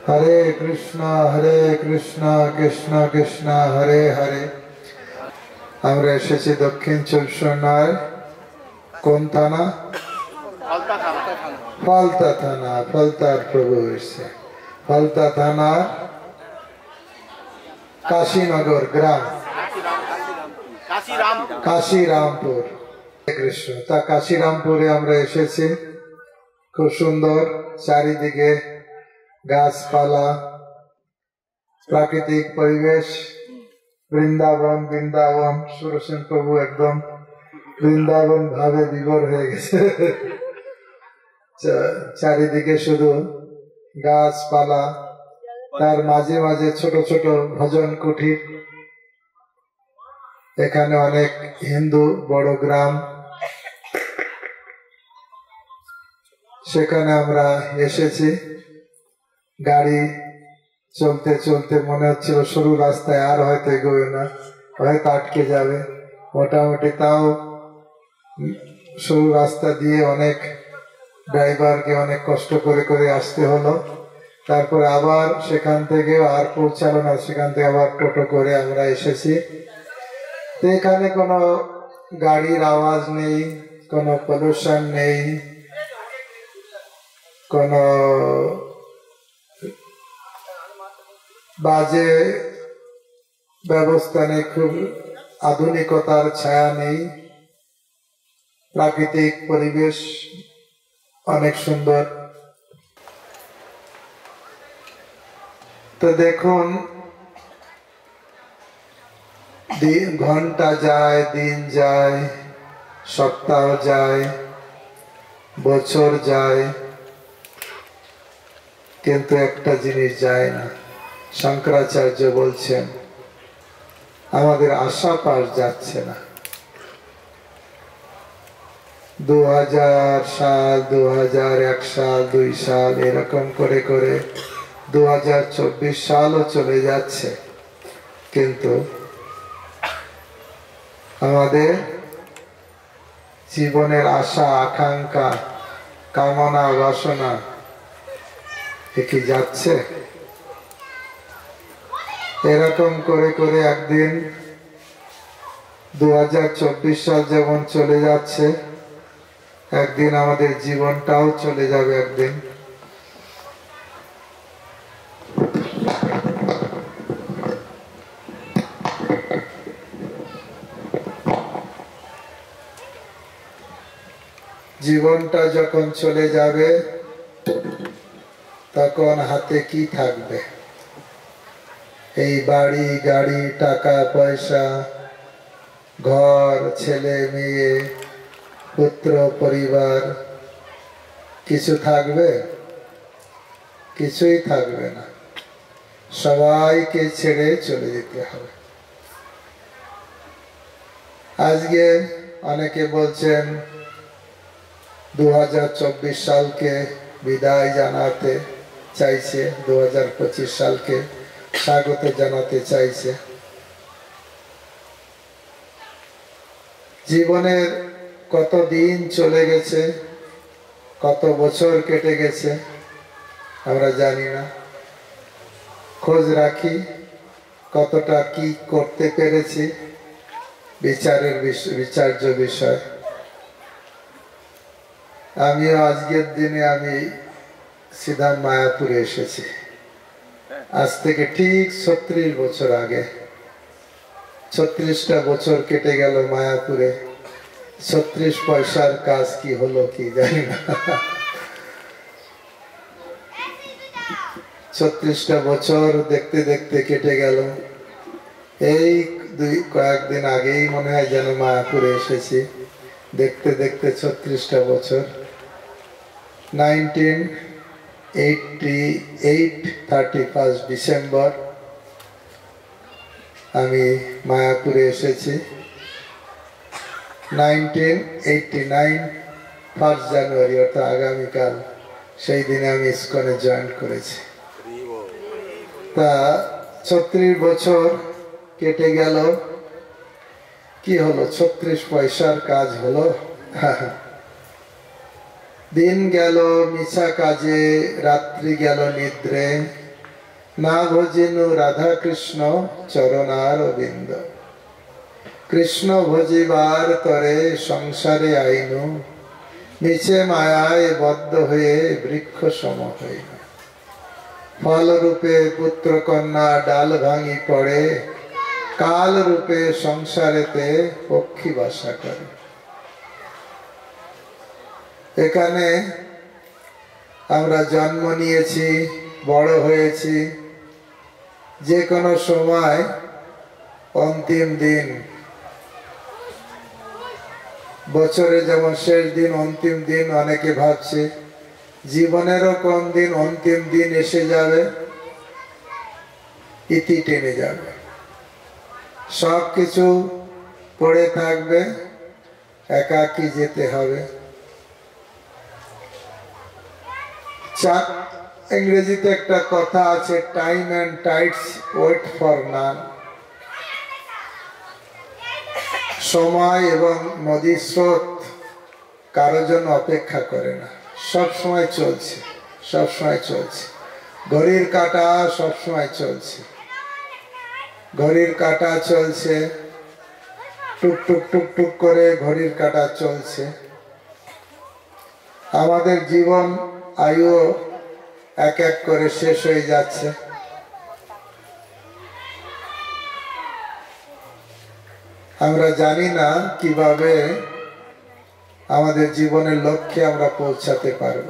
हरे कृष्णा कृष्ण कृष्ण हरे हरे। আমরা এসেছি দক্ষিণ চব্বিশ পরগনার কোন থানা? ফলতা থানা। ফলতার প্রভু এসেছে। ফলতা থানা কাশীনগর গ্রাম, কাশীরামপুর। কৃষ্ণ। তা কাশীরামপুরে আমরা এসেছি। খুব সুন্দর চারিদিকে গাছপালা, প্রাকৃতিক পরিবেশ। বৃন্দাবন বৃন্দাবন সুরসেন প্রভু একদম বৃন্দাবন ভাবে বিভোর হয়ে গেছে। চারিদিকে শুধু গাছপালা, তার মাঝে মাঝে ছোট ছোট ভজন কুঠির। এখানে অনেক হিন্দু বড় গ্রাম, সেখানে আমরা এসেছি। গাড়ি চলতে চলতে মনে হচ্ছিল সরু রাস্তায় আর হয়তো এগোবে না, হয়তো আটকে যাবে। মোটামুটি তাও সরু রাস্তা দিয়ে অনেক ড্রাইভারকে অনেক কষ্ট করে করে আসতে হলো। তারপর আবার সেখান থেকে আর পৌঁছালো না, সেখান থেকে আবার টোটো করে আমরা এসেছি। তো এখানে কোনো গাড়ির আওয়াজ নেই, কোনো পলিউশন নেই, কোনো বাজে ব্যবস্থা নেই, খুব আধুনিকতার ছায়া নেই। প্রাকৃতিক পরিবেশ অনেক সুন্দর। তো দেখুন, ঘন্টা যায়, দিন যায়, সপ্তাহ যায়, বছর যায়, কিন্তু একটা জিনিস যায় না। শঙ্করাচার্য বলছেন আমাদের আশা পাশ যাচ্ছে না। 2000 সাল, 2001 সাল, 2 সাল এরকম করে করে 2024 সালও চলে যাচ্ছে, কিন্তু আমাদের জীবনের আশা আকাঙ্ক্ষা কামনা বাসনা কি যাচ্ছে? এরকম করে করে একদিন 2024 সাল যেমন চলে যাচ্ছে, একদিন আমাদের জীবনটাও চলে যাবে। একদিন জীবনটা যখন চলে যাবে তখন হাতে কি থাকবে? এই বাড়ি গাড়ি, টাকা পয়সা, ঘর, ছেলে মেয়ে, পুত্র পরিবার, কিছু থাকবে? কিছুই থাকবে না। সবাইকে ছেড়ে চলে যেতে হবে। আজকে অনেকে বলছেন 2024 সালকে বিদায় জানাতে চাইছে, 2025 সালকে স্বাগত জানাতে চাইছে। জীবনের কত দিন চলে গেছে, কত বছর কেটে গেছে আমরা জানি না। খোঁজ রাখি কতটা কি করতে পেরেছি, বিচার্য বিষয়। আমিও আজকের দিনে আমি সিধা মায়াপুরে এসেছি। আজ থেকে ঠিক 36 বছর আগে, 36টা বছর কেটে গেল মায়াপুরে। 36 পয়সার কাজ কি হলো কি জানি না। 36টা বছর দেখতে দেখতে কেটে গেল। এই কয়েকদিন আগেই মনে হয় যেন মায়াপুরে এসেছি। দেখতে দেখতে 36টা বছর। 1988 31 ডিসেম্বর আমি মায়াপুরে এসেছি। 1989 1 জানুয়ারি অর্থাৎ আগামীকাল, সেই দিনে আমি ইসকনে জয়েন করেছি। তা 36 বছর কেটে গেল, কি হলো? 36 পয়সার কাজ হলো? দিন গেল মিছা কাজে, রাত্রি গেল নিদ্রে, না ভজিনু রাধা কৃষ্ণ চরণার বিন্দ। কৃষ্ণ ভজিবার তরে সংসারে আইনু, নিচে মায়ায় বদ্ধ হয়ে বৃক্ষ সম হইল। ফল রূপে পুত্র কন্যা ডাল ভাঙি পড়ে, কাল রূপে সংসারেতে পক্ষী বাসা করে। এখানে আমরা জন্ম নিয়েছি, বড় হয়েছি, যে কোনো সময় অন্তিম দিন, বছরে যেমন শেষ দিন অন্তিম দিন অনেকে ভাবছে, জীবনেরও কোন দিন অন্তিম দিন এসে যাবে, ইতি টেনে যাবে, সবকিছু পড়ে থাকবে, একাকী যেতে হবে। ইংরেজিতে একটা কথা আছে, time and tides wait for none. সময় এবং নদীর স্রোত কারোর জন্য অপেক্ষা করে না, সব সময় চলছে, সব সময় চলছে। ঘড়ির কাঁটা সব সময় চলছে, ঘড়ির কাঁটা চলছে, টুক টুক টুক টুক করে ঘড়ির কাঁটা চলছে। আমাদের জীবন আয়ু এক এক করে শেষ হয়ে যাচ্ছে। আমরা জানি না কিভাবে আমাদের জীবনের লক্ষ্যে আমরা পৌঁছাতে পারব।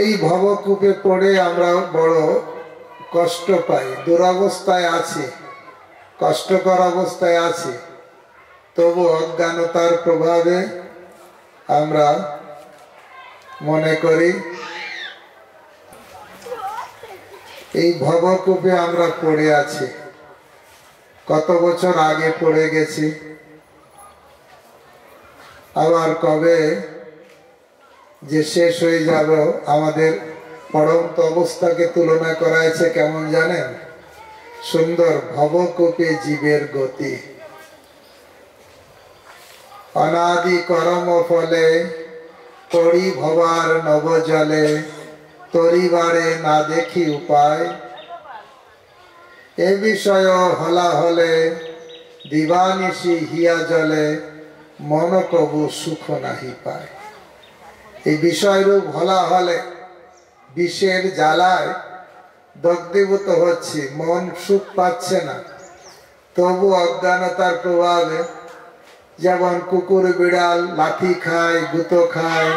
এই ভবকূপে পড়ে আমরা বড় কষ্ট পাই, দুরবস্থায় আছি, কষ্টকর অবস্থায় আছি, তবু অজ্ঞানতার প্রভাবে আমরা মনে করি এই ভবকূপে আমরা পড়ে আছি। কত বছর আগে পড়ে গেছি, আবার কবে যে শেষ হয়ে যাব। আমাদের পড়ন্ত অবস্থাকে তুলনা করা হয়েছে কেমন জানেন? সুন্দর, ভবকূপে জীবের গতি। অনাদি কর্ম ফলে পড়ি ভবার নবজলে, তরিবারে না দেখি উপায়। এ বিষয় হলা হলে দিবানিশি হিয়া জলে, মন কবু সুখ নাহি পায়। এই বিষয়রূপ হলা হলে বিষের জ্বালায় দগ্ধীভূত হচ্ছে, মন সুখ পাচ্ছে না, তবু অজ্ঞানতার প্রভাবে যেমন কুকুর বিড়াল লাথি খায়, গুঁতো খায়,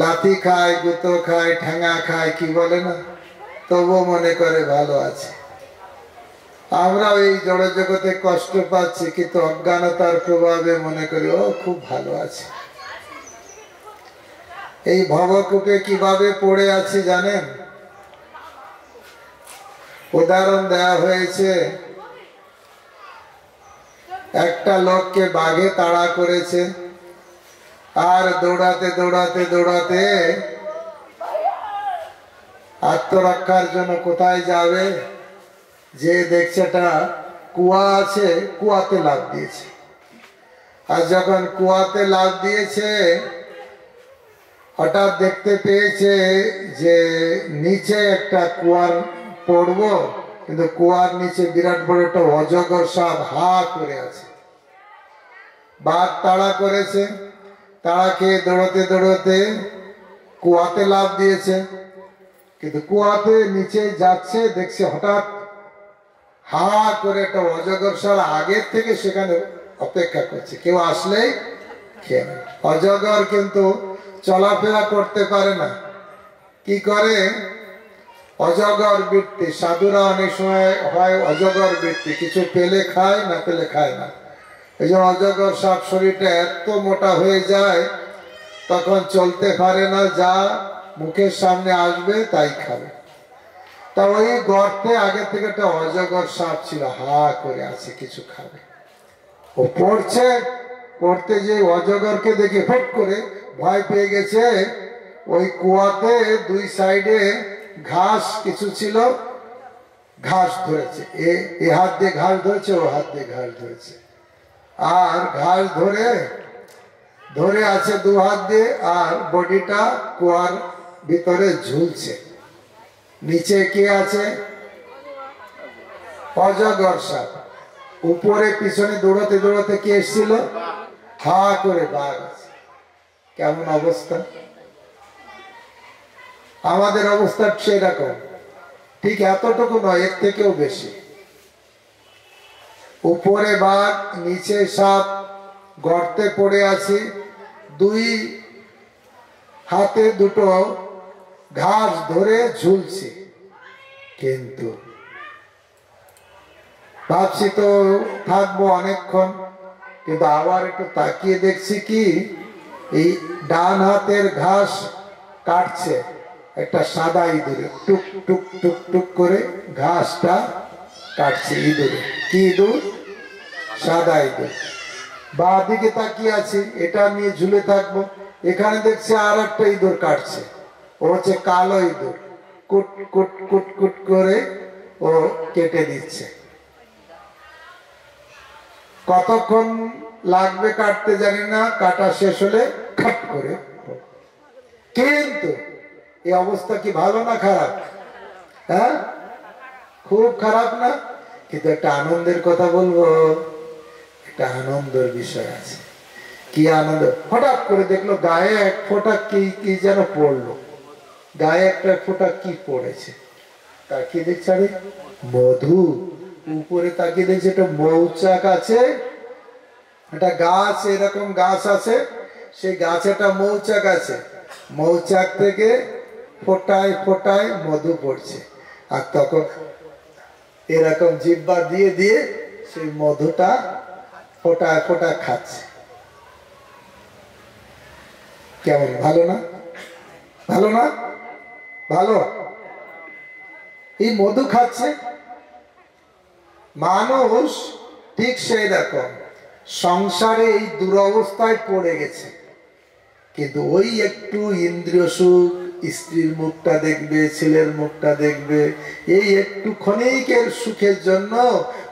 লাথি খায়, গুঁতো খায়, ঠ্যাঙা খায়, কি বলে না, তবুও মনে করে ভালো আছে। আমরা এই জড় জগতে কষ্ট পাচ্ছি, কিন্তু অজ্ঞানতার প্রভাবে মনে করি ও খুব ভালো আছে। এই ভবকূপে কিভাবে পড়ে আছি জানেন? উদাহরণ দেয়া হয়েছে, একটা লোককে বাঘে তাড়া করেছে, আর দৌড়াতে দৌড়াতে দৌড়াতে আত্মরক্ষার জন্য কোথায় যাবে, যে দেখছে একটা কুয়া আছে, কুয়াতে লাফ দিয়েছে। আর যখন কুয়াতে লাফ দিয়েছে, হঠাৎ দেখতে পেয়েছে যে নিচে একটা কুয়ার পড়বো, কিন্তু কুয়ার নিচে বিরাট বড় একটা অজগর সাপ হা করে আছে। বাঘ তাড়া করেছে, তাড়া খেয়ে দৌড়াতে দৌড়াতে কুয়াতে লাফ দিয়েছে, কিন্তু কুয়াতে নিচে যাচ্ছে, দেখছে হঠাৎ হা করে একটা অজগর সাপ আগের থেকে সেখানে অপেক্ষা করছে, কেউ আসলেই খেয়ে নেয়। অজগর কিন্তু চলাফেরা করতে পারে না, কি করে? অজগর বৃত্তি। সাধুরা অনেক সময় হয় অজগর বৃত্তি, কিছু পেলে খায়, না পেলে খায় না। এই যে অজগর সাপ শরীরটা এত মোটা হয়ে যায়, তখন চলতে পারে না, যা মুখের সামনে আসবে তাই খাবে। তা ওই গর্তে আগে থেকে একটা অজগর সাপ ছিল, হা করে আছে, কিছু খাবে। ও পড়ছে, পড়তে যে অজগরকে দেখে ফট করে ভয় পেয়ে গেছে। ওই কুয়াতে দুই সাইডে ঘাস কিছু ছিল, ঘাস ধরেছে, এ হাত দিয়ে ঘাস ধরেছে, ও হাত দিয়ে ঘাস ধরেছে, আর ঘাস ধরে ধরে আছে দু হাত দিয়ে, আর বডিটা কুয়ার ভিতরে ঝুলছে। নিচে কে আছে? অজগর সাপ। উপরে পিছনে দৌড়াতে দৌড়াতে কে এসেছিল? হা করে বাঘ আছে। কেমন অবস্থা? আমাদের অবস্থা সেরকম, ঠিক এতটুকু নয়, এর থেকেও বেশি। উপরে বাঘ, নিচে সাপ, গর্তে পড়ে আছি, দুই হাতে দুটো ঘাস ধরে ঝুলছি। কিন্তু ভাবছি তো থাকবো অনেকক্ষণ, কিন্তু আবার একটু তাকিয়ে দেখছি কি এই ডান হাতের ঘাস কাটছে একটা সাদা ইঁদুরে, টুক টুক টুক টুক করে ঘাসটা কাটছে ইঁদুরে। কি ইঁদুর? সাদা ইঁদুর। বা দিকে তাকিয়ে আছি, এটা নিয়ে ঝুলে থাকবো। এখানে দেখছি আর একটা ইঁদুর কাটছে, ও হচ্ছে কালো ইঁদুর, কুট কুট কুট কুট করে ও কেটে দিচ্ছে। কতক্ষণ লাগবে কাটতে জানি না, কাটা শেষ হলে খাট করে। কিন্তু এই অবস্থা কি ভালো না খারাপ? হ্যাঁ, খুব খারাপ না? কিন্তু একটা আনন্দের কথা বলবো, একটা আনন্দের বিষয় আছে। কি আনন্দ! হঠাৎ করে দেখলো গায়ে এক ফোঁটা কি কি যেন পড়লো, গায়ে একটা ফোঁটা কি পড়েছে। তাকিয়ে দেখছে আরে মধু। উপরে তাকিয়ে দেখছে একটা মৌচাক আছে, একটা গাছ, এরকম গাছ আছে, সেই গাছে একটা মৌচাক আছে, মৌচাক থেকে ফোটায় ফোটায় মধু পড়ছে। আর তখন এরকম জিহ্বা দিয়ে দিয়ে সেই মধুটা ফোটায় ফোটায় খাচ্ছে। কেমন? ভালো না? ভালো না? ভালো। এই মধু খাচ্ছে মানুষ, ঠিক সেই রকম সংসারে এই দুরবস্থায় পড়ে গেছে। কিন্তু ওই একটু ইন্দ্রিয় সুখ, স্ত্রীর মুখটা দেখবে, ছেলের মুখটা দেখবে, এই একটু ক্ষণিকের সুখের জন্য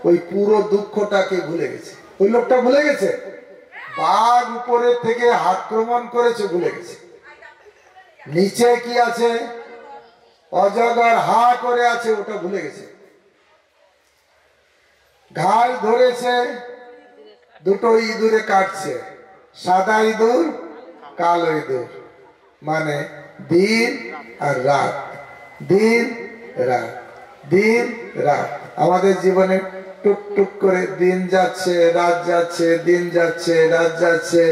ওই পুরো দুঃখটাকে ভুলে গেছে। ওই লোকটা ভুলে গেছে বাঘ উপরে থেকে আক্রমণ করেছে, ভুলে গেছে নিচে কি আছে, অজগর হা করে আছে, ওটা ভুলে গেছে। ঘাস ধরেছে, দুটো ইঁদুরে কাটছে, সাদা ইঁদুর, কালো ইঁদুর, মানে দিন আর রাত, দিন রাত, দিন রাত। আমাদের জীবনে টুক টুক করে দিন যাচ্ছে, রাত যাচ্ছে, দিন যাচ্ছে, রাত যাচ্ছে।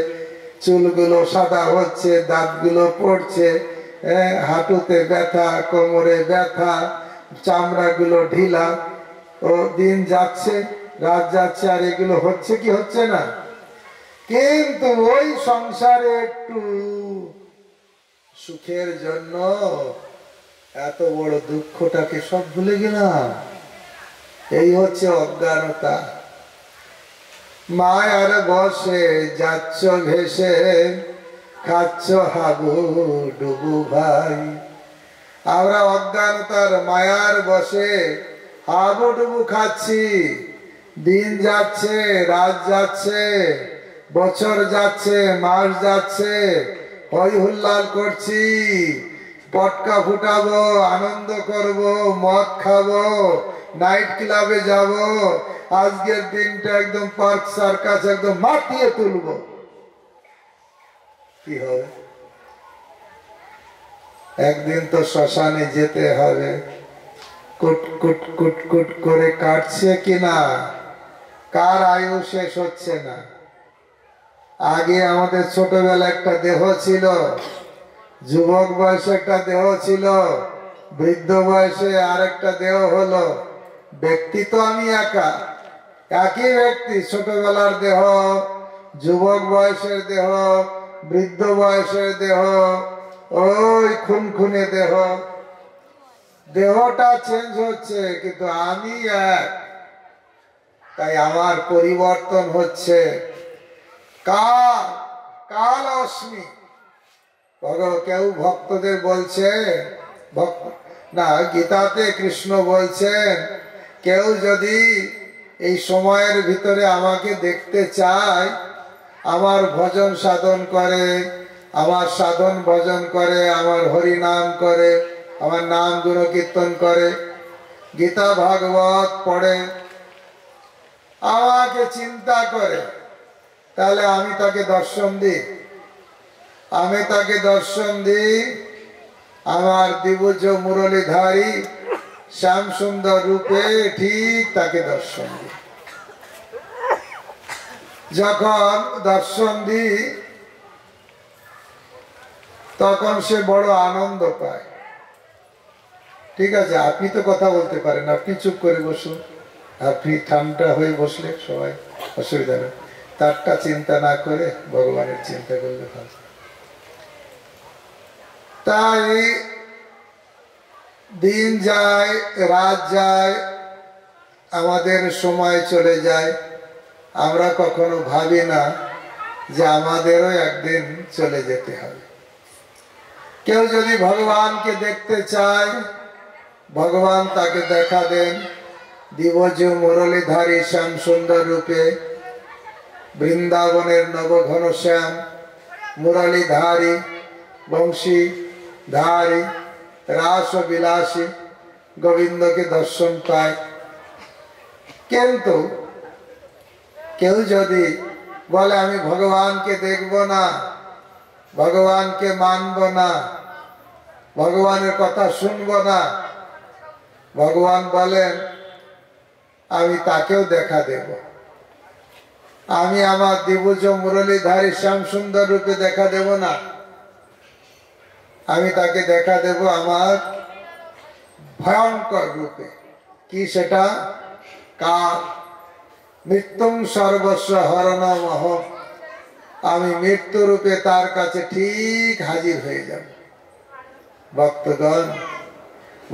চুলগুলো সাদা হচ্ছে, দাঁতগুলো পড়ছে, হাঁটুতে ব্যথা, কোমরে ব্যথা, চামড়াগুলো ঢিলা। ও দিন যাচ্ছে, রাত যাচ্ছে, আর এগুলো হচ্ছে কি হচ্ছে না? কিন্তু ওই সংসারে একটু সুখের জন্য এত বড় দুঃখটাকে সব ভুলে গেলাম। এই হচ্ছে অজ্ঞানতা। মায়ার বসে যাচ্ছ ভেসে, খাচ্ছ হাবু ডুবু ভাই। আমরা অজ্ঞানতার মায়ার বসে হাবুডুবু খাচ্ছি। দিন যাচ্ছে, রাত যাচ্ছে, বছর যাচ্ছে, মাস যাচ্ছে, হই হুল্লাল করছি, পটকা ফুটাবো, আনন্দ করব, মদ খাবো, নাইট ক্লাবে যাব, আজকের দিনটা একদম পার্ক সার্কাস একদম মাতিয়ে তুলবো। কি হবে? একদিন তো শ্মশানে যেতে হবে। কুট কুট কুট কুট করে কাটছে কিনা, কার আয়ু শেষ হচ্ছে না। আগে আমাদের ছোটবেলা একটা দেহ ছিল, যুবক বয়সে একটা দেহ ছিল, বৃদ্ধ বয়সে আর একটা দেহ হলো। ব্যক্তি তো আমি একা, একই ব্যক্তি। ছোটবেলার দেহ, যুবক বয়সের দেহ, বৃদ্ধ বয়সের দেহ, ওই খুনখুনে দেহ। দেহটা চেঞ্জ হচ্ছে, কিন্তু আমি এক। তাই আমার পরিবর্তন হচ্ছে। কাল কাল অস্মি। কেউ ভক্তদের বলছে, না, গীতাতে কৃষ্ণ বলছেন, কেউ যদি এই সময়ের ভিতরে আমাকে দেখতে চায়, আমার ভজন সাধন করে, আমার সাধন ভজন করে, আমার হরি নাম করে, আমার নাম গুণ কীর্তন করে, গীতা ভাগবত পড়ে, আমাকে চিন্তা করে, তাহলে আমি তাকে দর্শন দিই। আমি তাকে দর্শন দিই আমার দ্বিভুজ মুরলীধারী শ্যাম সুন্দর রূপে, ঠিক তাকে দর্শন দিই। যখন দর্শন দিই তখন সে বড় আনন্দ পায়। ঠিক আছে, আপনি তো কথা বলতে পারেন, আপনি চুপ করে বসুন, আপনি ঠান্ডা হয়ে বসলে সবাই অসুবিধা নেই, তারটা চিন্তা না করে ভগবানের চিন্তা করলে ভালো। তাই দিন যায়, রাত যায়, আমাদের সময় চলে যায়, আমরা কখনো ভাবি না যে আমাদেরও একদিন চলে যেতে হবে। কেউ যদি ভগবানকে দেখতে চায়, ভগবান তাকে দেখা দেন দিবজ মুরলীধারী শ্যাম সুন্দর রূপে, বৃন্দাবনের নবঘন শ্যাম মুরলীধারী বংশীধারী রাস বিলাসী গোবিন্দকে দর্শন পায়। কিন্তু কেউ যদি বলে আমি ভগবানকে দেখব না, ভগবানকে মানব না, ভগবানের কথা শুনব না, ভগবান বলেন আমি তাকেও দেখা দেব। আমি আমার দ্বিভুজ মুরলীধারী শ্যাম সুন্দর রূপে দেখা দেব না, আমি তাকে দেখা দেব আমার ভয়ঙ্কর রূপে। কি সেটা? কাল। মৃত্যুং সর্বস্ব হরণমহ। আমি মৃত্যু রূপে তার কাছে ঠিক হাজির হয়ে যাব। ভক্তগণ,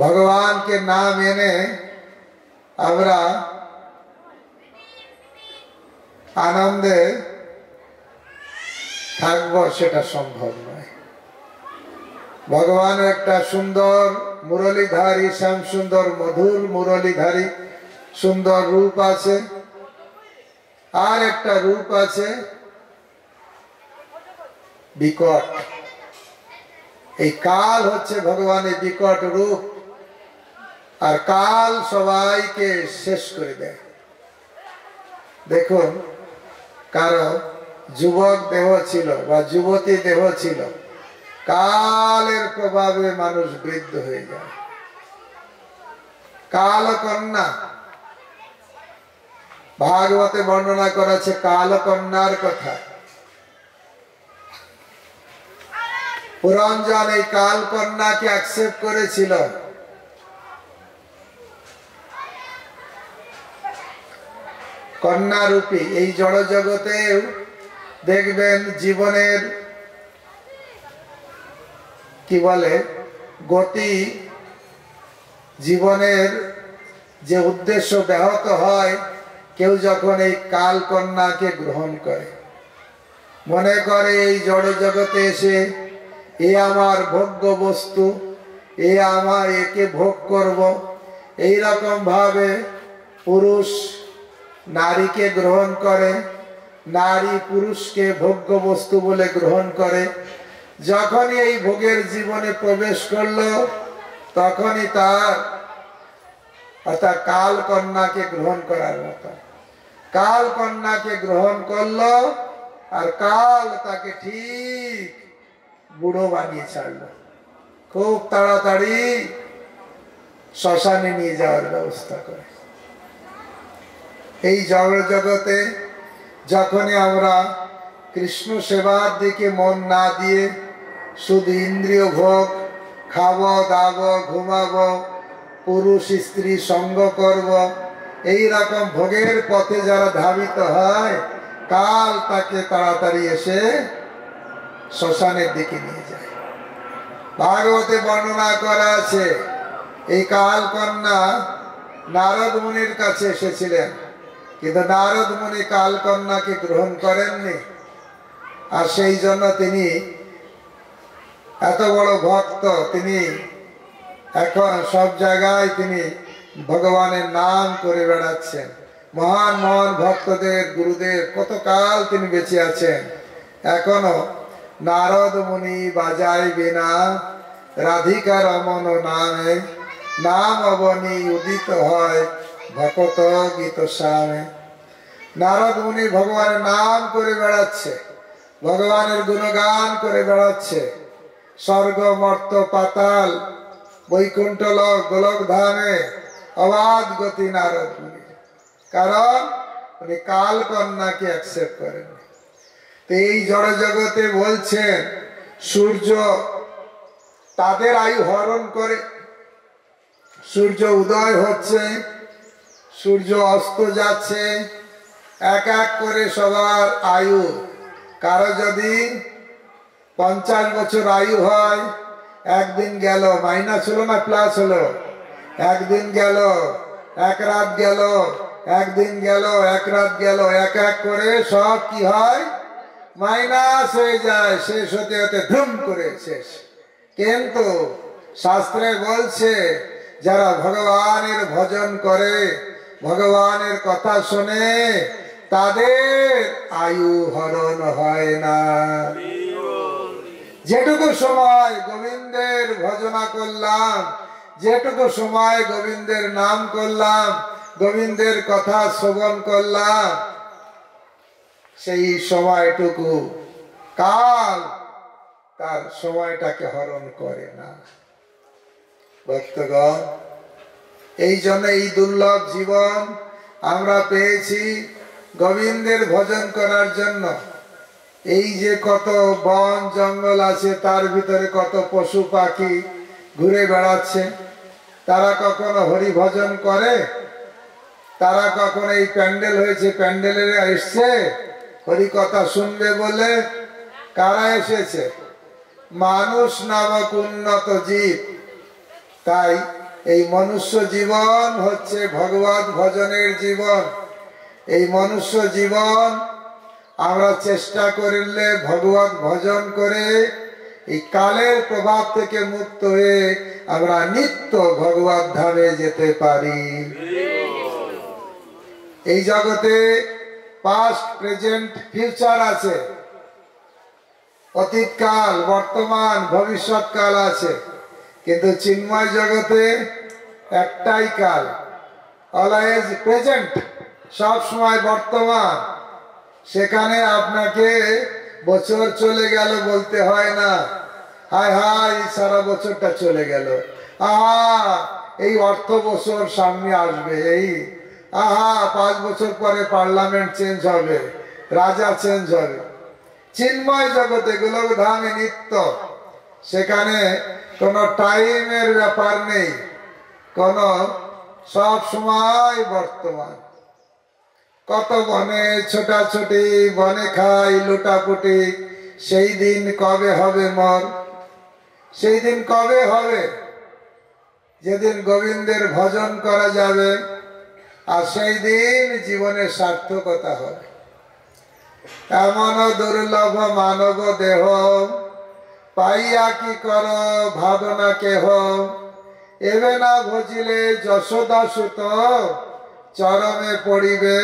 ভগবানকে না মেনে আমরা আনন্দে থাকবো সেটা সম্ভব নয়। ভগবানের একটা সুন্দর মুরলীধারী শ্যাম সুন্দর মধুর মুরলীধারী সুন্দর রূপ আছে, আর একটা রূপ আছে বিকট। এই কাল হচ্ছে ভগবানের বিকট রূপ, আর কাল সবাইকে শেষ করে দেয়। দেখুন, কারো যুবক দেহ ছিল বা যুবতী দেহ ছিল, কালের প্রভাবে মানুষ বৃদ্ধ হয়ে যায়। কালকন্যা, ভাগবতে বর্ণনা করা আছে কালকন্যার কথা। পুরঞ্জন এই কালকন্যাকে অ্যাকসেপ্ট করেছিল। কন্যা রূপী এই জড় জগতেও দেখবেন জীবনের কি বলে গতি, জীবনের যে উদ্দেশ্য ব্যাহত হয় কেউ যখন এই কাল কন্যাকে গ্রহণ করে, মনে করে এই জড় জগতে এসে এ আমার ভোগ্য বস্তু, এ আমার, একে ভোগ করব, এইরকম ভাবে পুরুষ নারীকে গ্রহণ করে, নারী পুরুষকে ভোগ্য বস্তু বলে গ্রহণ করে। যখনই এই ভোগের জীবনে প্রবেশ করলো তখনই তার অর্থাৎ কাল কন্যাকে গ্রহণ করার মতো কাল কন্যাকে গ্রহণ করলো, আর কাল তাকে ঠিক বুড়ো বানিয়ে ছাড়লো। খুব তাড়াতাড়ি শ্মশানে নিয়ে যাওয়ার ব্যবস্থা করে। এই জড় জগতে যখনই আমরা কৃষ্ণ সেবার দিকে মন না দিয়ে শুধু ইন্দ্রিয় ভোগ, খাবো দাবো ঘুমাবো, পুরুষ স্ত্রী সঙ্গ করব, এই রকম ভোগের পথে যারা ধাবিত হয়, কাল তাকে তাড়াতাড়ি এসে শ্মশানের দিকে নিয়ে যায়। ভাগবতে বর্ণনা করা আছে এই কাল কন্যা নারদ মুনির কাছে এসেছিলেন, কিন্তু নারদ মুনি কাল কন্যাকে গ্রহণ করেননি। আর সেই জন্য তিনি এত বড় ভক্ত, তিনি এখন সব জায়গায় তিনি ভগবানের নাম করে বেড়াচ্ছেন, মহান মহান ভক্তদের গুরুদেব কতকাল তিনি বেঁচে আছেন, এখনো নারদ মুনি বাজায় বিনা রাধিকা রমন নামে, নাম অবনী উদিত হয় ভকত গীত সামে। নারদ মুনি ভগবানের নাম করে বেড়াচ্ছে, ভগবানের গুণগান করে বেড়াচ্ছে, স্বর্গ মর্ত পাতাল বৈকুণ্ঠ লোক গোলক ধামে অবাধ গতি নারদ মুনি, কারণ উনি কাল কন্যাকে অ্যাকসেপ্ট করেন। তো এই জড় জগতে বলছেন সূর্য তাদের আয়ু হরণ করে, সূর্য উদয় হচ্ছে, সূর্য অস্ত যাচ্ছে, এক এক করে সবার আয়ু, কারো যদি 50 বছর আয়ু হয়, একদিন গেল, মাইনাস হলো না প্লাস হলো, একদিন গেল, এক রাত গেল, একদিন গেল, এক রাত গেল, এক এক করে সব কি হয়, মাইনাস হয়ে যায়, শেষ হতে হতে ধুম করে শেষ। কিন্তু শাস্ত্রে বলছে যারা ভগবানের ভজন করে, ভগবানের কথা শোনে, তাদের আয়ু হরণ হয় না। যেটুকু সময় গোবিন্দের ভজনা করলাম, যেটুকু সময় গোবিন্দের নাম করলাম, গোবিন্দের কথা শ্রবণ করলাম, সেই সময়টুকু কাল তার সময়টাকে হরণ করে না। ভক্তগণ, এই জন্য এই দুর্লভ জীবন আমরা পেয়েছি গোবিন্দের ভজন করার জন্য। এই যে কত বন জঙ্গল আছে, তার ভিতরে কত পশু পাখি ঘুরে বেড়াচ্ছে, তারা কখনো হরি ভজন করে? তারা কখনো এই প্যান্ডেল হয়েছে, প্যান্ডেলে এসছে হরি কথা শুনবে বলে? কারা এসেছে? মানুষ নামক উন্নত জীব। তাই এই মনুষ্য জীবন হচ্ছে ভগবত ভজনের জীবন। এই মনুষ্য জীবন আমরা চেষ্টা করলে ভগবত ভজন করে এই কালের প্রভাব থেকে মুক্ত হয়ে আমরা নিত্য ভগবত ধামে যেতে পারি। এই জগতে পাস্ট, প্রেজেন্ট, ফিউচার আছে, অতীতকাল, বর্তমান, ভবিষ্যৎ কাল আছে, কিন্তু চিন্ময় জগতে একটাই কাল, অলওয়েজ প্রেজেন্ট, সব সময় বর্তমান। সেখানে আপনাকে বছর চলে গেল বলতে হয় না, হায় হায় সারা বছরটা চলে গেল, আহা এই অর্থ বছর সামনে আসবে, এই আহা 5 বছর পরে পার্লামেন্ট চেঞ্জ হবে, রাজা চেঞ্জ হবে। চিন্ময় জগতে গোলক ধামে নিত্য, সেখানে কোনো টাইমের ব্যাপার নেই, কোনো সব সময় বর্তমান। কত বনে ছোটাছুটি, বনে খাই লুটাপুটি, সেই দিন কবে হবে মর? সেই দিন কবে হবে? যেদিন গোবিন্দের ভজন করা যাবে, আর সেই দিন জীবনের সার্থকতা হবে। এমন দুর্লভ মানব দেহ, পাইয়া কি কর ভাবনা কেহ, এবে না ভজিলে যশোদা সুত, চরমে পড়িবে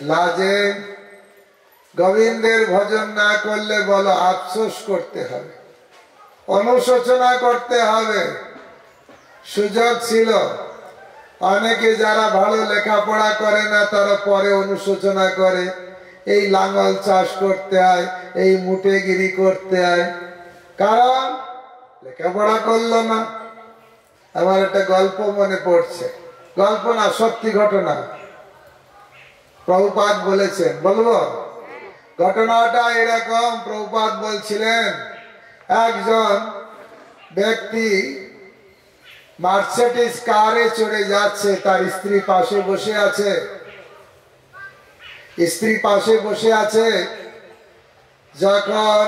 লাজে। গোবিন্দের ভজন না করলে বলো আফসোস করতে হবে, অনুশোচনা করতে হবে। সুযোগ ছিল, অনেকে যারা ভালো লেখাপড়া করে না তারা পরে অনুশোচনা করে, এই লাঙ্গল চাষ করতে হয়, এই মুটেগিরি করতে হয়, কারণ লেখাপড়া করলো না। আমার একটা গল্প মনে পড়ছে, গল্প না সত্যি ঘটনা, প্রভুপাদ বলেছেন, বলবো? ঘটনাটা এরকম, প্রভুপাদ বলছিলেন একজন ব্যক্তি মার্সিডিজ কারে চড়ে যাচ্ছে, তার স্ত্রী পাশে বসে আছে, স্ত্রী পাশে বসে আছে। যখন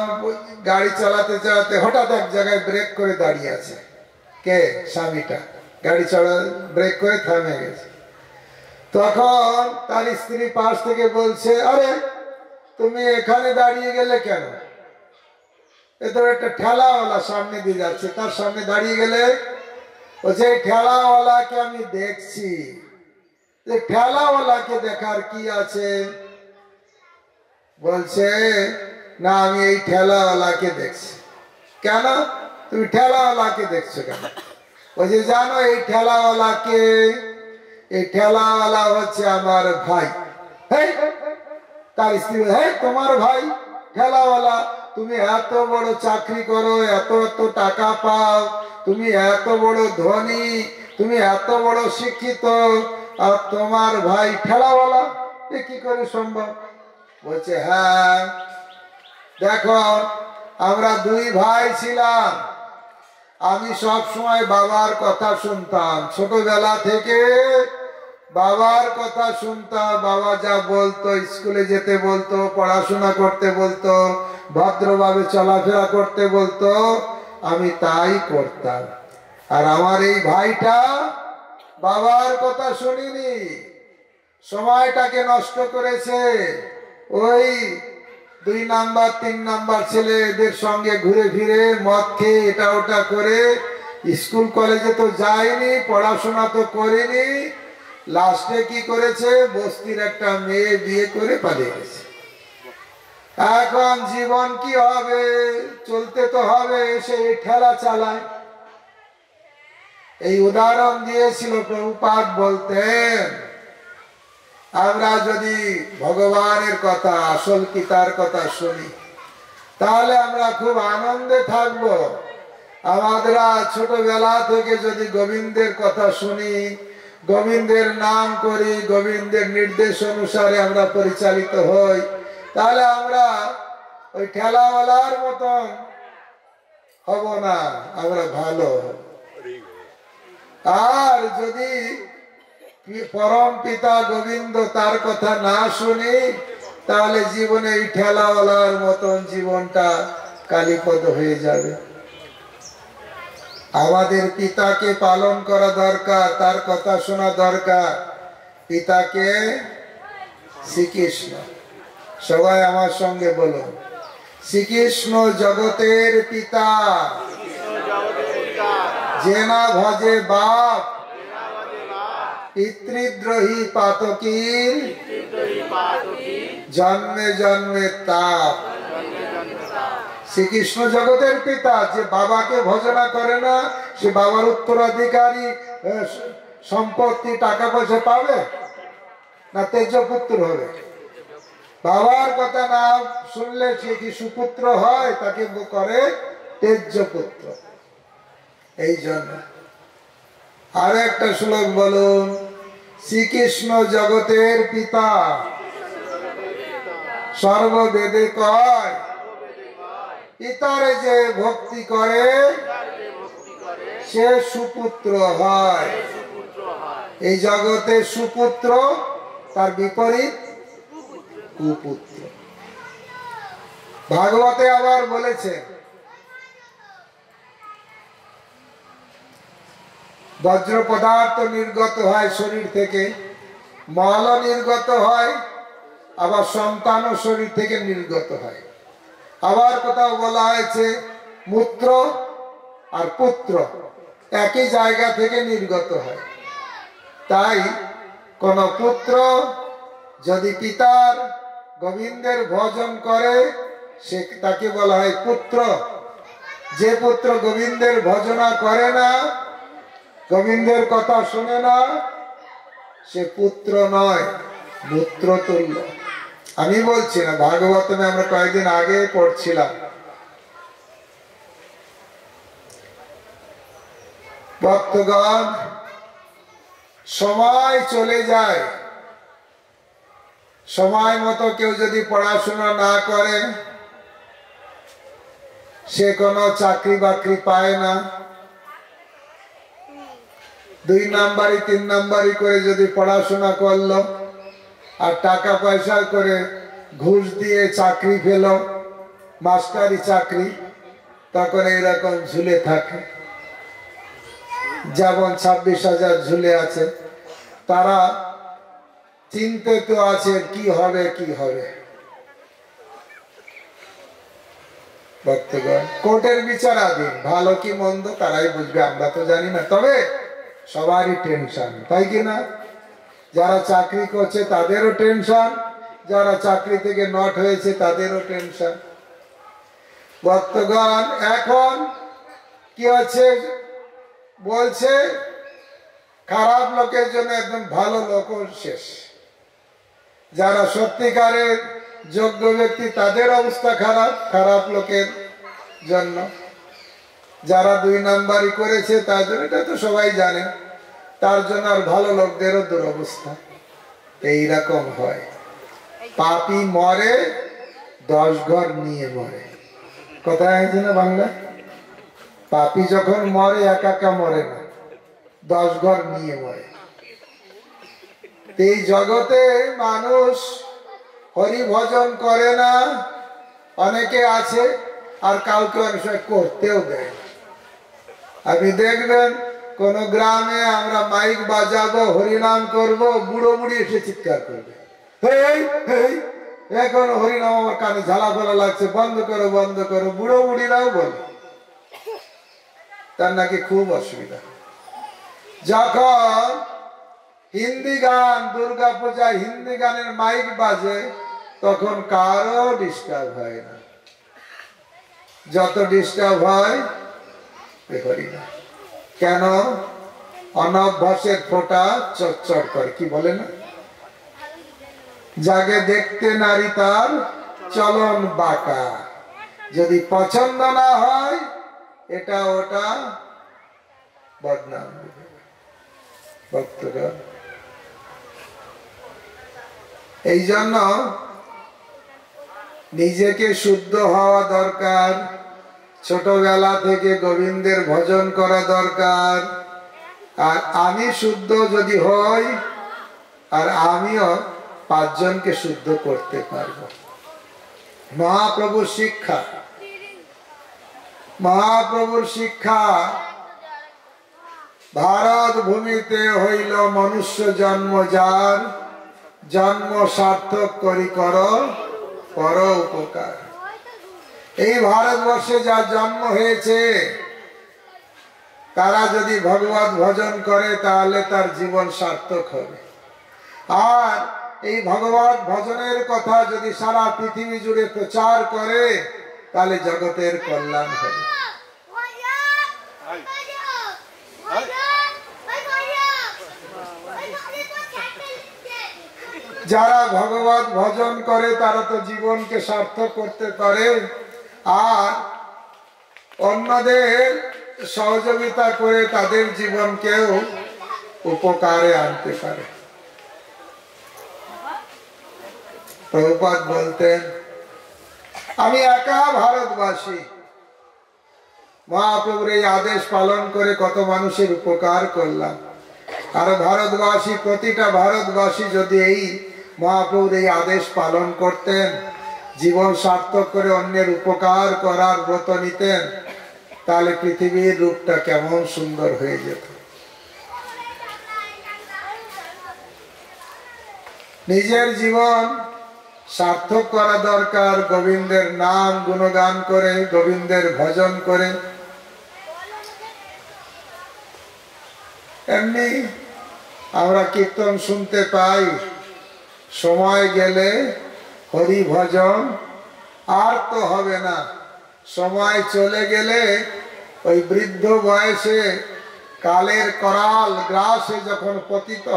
গাড়ি চালাতে চালাতে হঠাৎ এক জায়গায় ব্রেক করে দাঁড়িয়ে আছে, কে? স্বামীটা গাড়ি ব্রেক করে থামে গেছে। তখন তার স্ত্রী পাশ থেকে বলছে, আরে তুমি এখানে দাঁড়িয়ে গেলে কেন? এ তো একটা ঠেলাওয়ালা সামনে দিয়ে যাচ্ছে, তার সামনে দাঁড়িয়ে গেলে? বলছে এই ঠেলাওয়ালাকে আমি দেখছি, যে ঠেলাওয়ালাকে দেখার কি আছে? বলছে না, আমি এই ঠেলাওয়ালাকে দেখছি। কেন তুমি ঠেলাওয়ালাকে দেখছো কেন? বলছে জানো এই ঠেলাওয়ালাকে? এই ঠেলাওয়ালা হচ্ছে আমার ভাই। তার স্ত্রী, হ্যাঁ তোমার ভাই ঠেলাওয়ালা? তুমি এত বড় চাকরি করো, এত এত টাকা পাও, তুমি এত বড় ধনী, তুমি এত বড় শিক্ষিত, আর তোমার ভাই ঠেলাওয়ালা? এ কি করে সম্ভব? বলছে হ্যাঁ দেখো, আমরা দুই ভাই ছিলাম। আমি সব সময় বাবার কথা শুনতাম, ছোটবেলা থেকে বাবার কথা শুনতাম। বাবা যা বলতো, স্কুলে যেতে বলতো, পড়াশোনা করতে বলতো, ভদ্রভাবে চলাফেরা করতে বলতো, আমি তাই করতাম। আর আমার এই ভাইটা বাবার কথা শুনিনি, সময়টাকে নষ্ট করেছে। ওই 2 নাম্বার 3 নাম্বার ছেলেদের সঙ্গে ঘুরে ফিরে মদ খেয়ে এটা ওটা করে, স্কুল কলেজে তো যায়নি, পড়াশোনা তো করেনি। লাস্টে কি করেছে? বস্তির একটা মেয়ে বিয়ে করে পালিয়ে গেছে। এখন জীবন কি হবে? চলতে তো হবে, সেই ঠেলা চালায়। এই উদাহরণ দিয়েছিল প্রভুপাদ। বলতেন আমরা যদি ভগবানের কথা, আসল পিতার কথা শুনি, তাহলে আমরা খুব আনন্দে থাকব। আমরা ছোটবেলা থেকে যদি গোবিন্দের কথা শুনি, গোবিন্দের নাম করি, গোবিন্দের নির্দেশ অনুসারে আমরা পরিচালিত হই, তাহলে আমরা ওই ঠেলাওয়ালার মতন হব না, আমরা ভালো। আর যদি পরম পিতা গোবিন্দ তার কথা না শুনি, তাহলে জীবনে এই ঠেলাওয়ালার মতন জীবনটা কালীপদ হয়ে যাবে। আমাদের পিতাকে পালন করা দরকার, তার কথা শোনা দরকার। পিতাকে শ্রীকৃষ্ণ। সবাই আমার সঙ্গে বলুন, শ্রীকৃষ্ণ জগতের পিতা, যে না ভজে বাপ, পিতৃদ্রোহী পাতকীর, জন্মে জন্মে তাপ। শ্রীকৃষ্ণ জগতের পিতা। যে বাবাকে ভজনা করে না, সে বাবার উত্তরাধিকারী সম্পত্তি টাকা পয়সা পাবে না তেজ পুত্র হবে? বাবার কথা না শুনলে সে কি সুপুত্র হয়? তাকে করে তেজ পুত্র। এই জন্য আর একটা শ্লোক বলুন, শ্রীকৃষ্ণ জগতের পিতা, সর্ববেদে কয়, পিতারে যে ভক্তি করে সে সুপুত্র হয়। এই জগতে সুপুত্র, তার বিপরীত কুপুত্র। ভাগবতে আবার বলেছে, বজ্র পদার্থ নির্গত হয় শরীর থেকে, মল নির্গত হয়, আবার সন্তানও শরীর থেকে নির্গত হয়। আবার কোথাও বলা হয়েছে মূত্র আর পুত্র একই জায়গা থেকে নির্গত হয়। তাই কোন পুত্র যদি পিতার গোবিন্দের ভজন করে, সে তাকে বলা হয় পুত্র। যে পুত্র গোবিন্দের ভজনা করে না, গোবিন্দের কথা শোনে না, সে পুত্র নয়, মূত্র তুল্য। আমি বলছি না, ভাগবতমে আমরা কয়েকদিন আগে পড়ছিলাম। ভক্তগণ, সময় চলে যায়, সময় মতো কেউ যদি পড়াশোনা না করে, সে কোনো চাকরি বাকরি পায় না। 2 নাম্বারি 3 নাম্বারি করে যদি পড়াশোনা করলো, আর টাকা পয়সা করে ঘুষ দিয়ে চাকরি পেল, মাস্টারি চাকরি, তখন এইরকম ঝুলে থাকে। যেমন 26,000 ঝুলে আছে, তারা চিন্তিত আছে কি হবে কি হবে। ভক্তগণ, কোর্টের বিচারাধীন, ভালো কি মন্দ তারাই বুঝবে, আমরা তো জানি না। তবে সবারই টেনশন, তাই কি না? যারা চাকরি করছে তাদেরও টেনশন, যারা চাকরি থেকে নট হয়েছে তাদেরও টেনশন। ভক্তগণ এখন কি হচ্ছে বলছে, খারাপ লোকের জন্য একদম ভালো লোকও শেষ। যারা সত্যিকারের যোগ্য ব্যক্তি তাদের অবস্থা খারাপ, খারাপ লোকের জন্য। যারা 2 নাম্বারই করেছে তার জন্য, এটা তো সবাই জানে, তার জন্য আর ভালো লোকদেরও দুরবস্থা। এইরকম হয়। পাপী মরে 10 ঘর নিয়ে মরে, কোথায় আছে না বাংলা? পাপী যখন মরে একা একা মরে না, 10 ঘর নিয়ে মরে। এই জগতে মানুষ হরি ভজন করে না, অনেকে আছে, আর কাউকে অনেক সময় করতেও দেয়। আপনি দেখবেন কোন গ্রামে আমরা মাইক বাজাবো, হরিনাম করব, বুড়ো বুড়ি এসে চিৎকার করবে, এখন হরিনাম আমার কানে ঝালা ফেলা লাগছে, বন্ধ করো বন্ধ করো। বুড়ো বুড়িরাও বলে, তার নাকি খুব অসুবিধা। যখন হিন্দি গান, দুর্গা পূজায় হিন্দি গানের মাইক বাজে, তখন কারো ডিস্টার্ব হয় না। যত ডিস্টার্ব হয় হরিনাম। কেন? অনভ্যাসের ফোঁটা চচ্চর করে, কি বলে না, যাকে দেখতে নারী তার চলন বাঁকা, যদি পছন্দ না হয় এটা ওটা বদনাম। ভক্তগণ, এই জন্য নিজেকে শুদ্ধ হওয়া দরকার। ছোটবেলা থেকে গোবিন্দের ভজন করা দরকার। আর আমি শুদ্ধ যদি হই, আর আমিও 5 জনকে শুদ্ধ করতে পারবো। মহাপ্রভুর শিক্ষা, মহাপ্রভুর শিক্ষা, ভারত ভূমিতে হইল মনুষ্য জন্ম যার, জন্ম সার্থক করি কর পর উপকার। এই ভারতবর্ষে যা জন্ম হয়েছে, তারা যদি ভগবত ভজন করে তাহলে তার জীবন সার্থক হবে। আর এই ভগবত ভজনের কথা যদি সারা পৃথিবী জুড়ে প্রচার করে, তাহলে জগতের কল্যাণ হবে। যারা ভগবত ভজন করে তারা তো জীবনকে সার্থক করতে পারে, আর অন্যদের সহযোগিতা করে তাদের জীবনকেও উপকারে আনতে পারে। প্রভুপাদ বলতেন, আমি একা ভারতবাসী, মহাপ্রভুর এই আদেশ পালন করে কত মানুষের উপকার করলাম। আর ভারতবাসী, প্রতিটা ভারতবাসী যদি এই মহাপ্রভুর এই আদেশ পালন করতেন, জীবন সার্থক করে অন্যের উপকার করার ব্রত নিতেন, তাহলে পৃথিবীর রূপটা কেমন সুন্দর হয়ে যেত। নিজের জীবন সার্থক করা দরকার গোবিন্দের নাম গুণগান করে, গোবিন্দের ভজন করে। এমনি আমরা কীর্তন শুনতে পাই, সময় গেলে হরি ভজন আর তো হবে না। সময় চলে গেলে ওই বৃদ্ধ বয়সে কালের করাল গ্রাসে যখন পতিত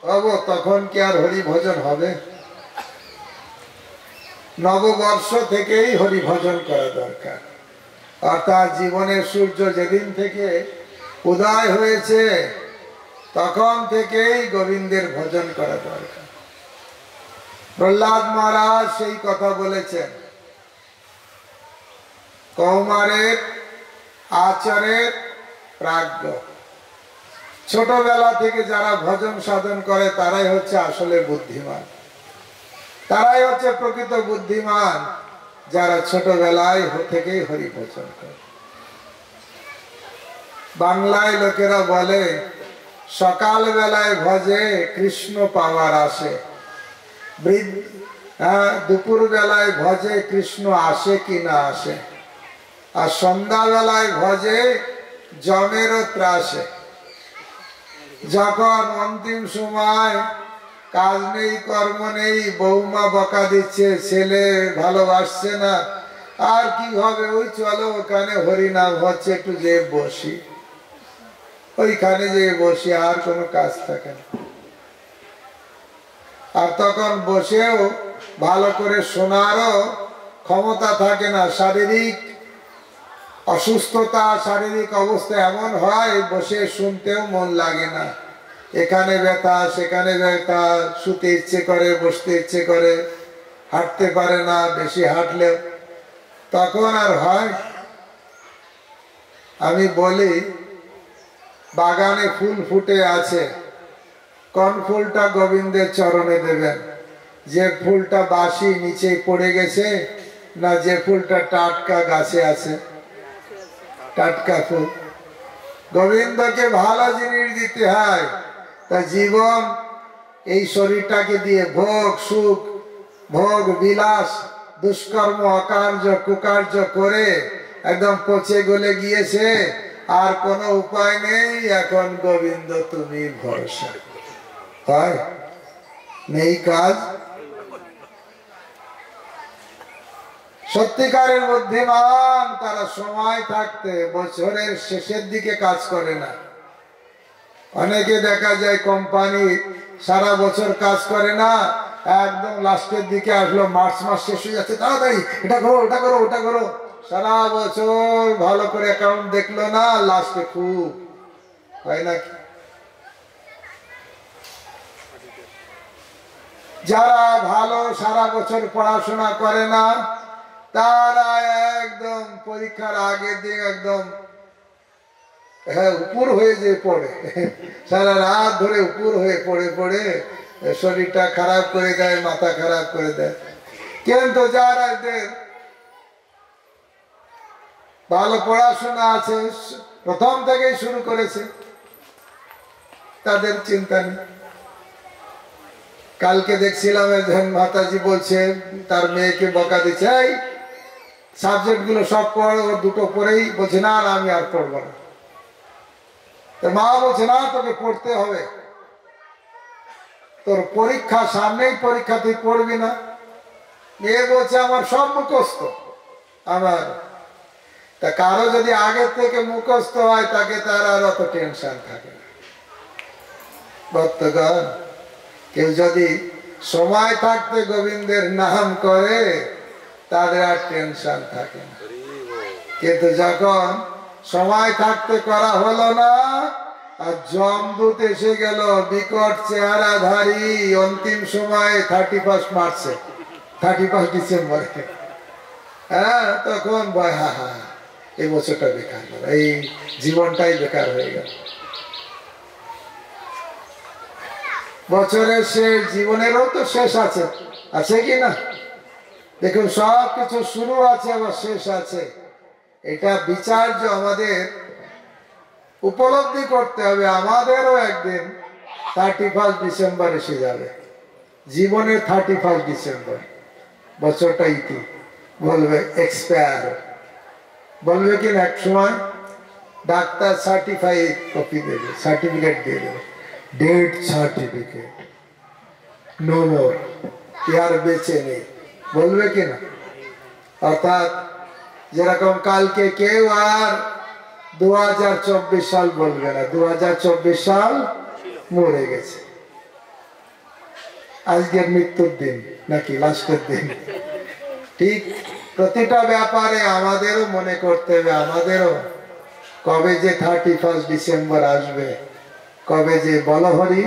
হব, তখন কি আর হরি ভজন হবে? নববর্ষ থেকেই হরি ভজন করা দরকার। অর্থাৎ জীবনের সূর্য যেদিন থেকে উদয় হয়েছে, তখন থেকেই গোবিন্দের ভজন করা দরকার। প্রহ্লাদ মহারাজ সেই কথা বলেছেন, কৌমারের আচারের প্রাজ্ঞ। ছোটবেলা থেকে যারা ভজন সাধন করে তারাই হচ্ছে আসলে বুদ্ধিমান, তারাই হচ্ছে প্রকৃত বুদ্ধিমান, যারা ছোটবেলায় থেকেই হরি ভজন করে। বাংলায় লোকেরা বলে, সকাল বেলায় ভজে কৃষ্ণ পাওয়ার আসে, দুপুর বেলায় ভজে কৃষ্ণ আসে কি না আসে, আর সন্ধ্যা বেলায় ভজে জমেরও ত্রাসে। যখন অন্তিম সময় কাজ নেই, কর্ম নেই, বৌমা বকা দিচ্ছে, ছেলে ভালোবাসছে না, আর কি হবে? ওই চলো ওখানে হরিনাম হচ্ছে, একটু যে বসি, ওইখানে যে বসি, আর কোনো কাজ থাকে না। আর তখন বসেও ভালো করে শোনারও ক্ষমতা থাকে না। শারীরিক অসুস্থতা, শারীরিক অবস্থা এমন হয়, বসে শুনতেও মন লাগে না। এখানে ব্যথা, সেখানে ব্যথা, শুতে ইচ্ছে করে, বসতে ইচ্ছে করে, হাঁটতে পারে না, বেশি হাঁটলে তখন আর হয়। আমি বলি, বাগানে ফুল ফুটে আছে, কোন ফুলটা গোবিন্দের চরণে দেবেন? যে ফুলটা বাসি নিচে পড়ে গেছে, না যে ফুলটা টাটকা গাছে আছে? টাটকা ফুল। গোবিন্দকে ভালো জিনিস দিতে হয়। তা জীবন এই শরীরটাকে দিয়ে ভোগ সুখ, ভোগ বিলাস, দুষ্কর্ম, অকার্য কুকার্য করে একদম পচে গলে গিয়েছে। আর কোনো উপায় নেই, এখন গোবিন্দ তুমি ভরসা। হয় নেই কাজ। সত্যিকারের বুদ্ধিমান তারা সময় থাকতে বছরের শেষের দিকে কাজ করে না। অনেকে দেখা যায় কোম্পানি সারা বছর কাজ করে না, একদম লাস্টের দিকে আসলো, মার্চ মাস শেষ হয়ে যাচ্ছে, তাড়াতাড়ি এটা করো, ওটা করো, ওটা করো। সারা বছর ভালো করে অ্যাকাউন্ট দেখলো না, লাস্টে খুব হয় নাকি? যারা ভালো সারা বছর পড়াশোনা করে না, তারা একদম পরীক্ষার আগের দিন একদম উপর হয়ে যে পড়ে, সারা রাত ধরে উপর হয়ে পড়ে পড়ে শরীরটা খারাপ করে দেয়, মাথা খারাপ করে দেয়। কিন্তু যারা ভালো পড়াশোনা আছে, প্রথম থেকেই শুরু করেছে, তাদের চিন্তা নেই। কালকে দেখছিলাম একজন মাতাজি বলছে তার মেয়েকে বকা দিচ্ছে, এই সাবজেক্ট গুলো সব পড়ো, দুটো পড়েই বলছে না আমি আর পড়বো না। তো মা বলছে না, তোকে পড়তে হবে, তোর পরীক্ষা সামনেই, পরীক্ষা তুই পড়বি না। মেয়ে বলছে আমার সব মুখস্থ আমার। তা কারো যদি আগের থেকে মুখস্থ হয়, তাকে তার আর অত টেনশন থাকে না। ভক্তগণ, কেউ যদি সময় থাকতে গোবিন্দের নাম করে, তাদের আর টেনশন থাকে না। কিন্তু যখন সময় থাকতে করা হলো না, আর যমদূত এসে গেল বিকট চেহারাধারী, অন্তিম সময়ে 31 মার্চে, 31 ডিসেম্বরে, হ্যাঁ, তখন ভয়, হা হা এই বছরটা বেকার গেল, এই জীবনটাই বেকার হয়ে গেল। বছরের শেষ, জীবনেরও তো শেষ আছে, আছে কি না? দেখুন, সব কিছু শুরু আছে আবার শেষ আছে। এটা বিচার্য, আমাদের উপলব্ধি করতে হবে। আমাদেরও একদিন 31 ডিসেম্বর এসে যাবে, জীবনের 31 ডিসেম্বর, বছরটা ইতি বলবে, এক্সপায়ার বলবে কিনা। এক সময় ডাক্তার সার্টিফাইড কপি দেবে, সার্টিফিকেট দিয়ে দেবে, ডেথ সার্টিফিকেট, নো মোর, ইয়ার বেঁচে নেই, বলবে কিনা। অর্থাৎ যেরকম কালকে কেউ আর 2024 সাল বলবে না, 2024 সাল মরে গেছে, আজকের মৃত্যুর দিন নাকি লাস্টের দিন। ঠিক প্রতিটা ব্যাপারে আমাদেরও মনে করতে হবে, আমাদেরও কবে যে 31 ডিসেম্বর আসবে, কবে যে বল হরি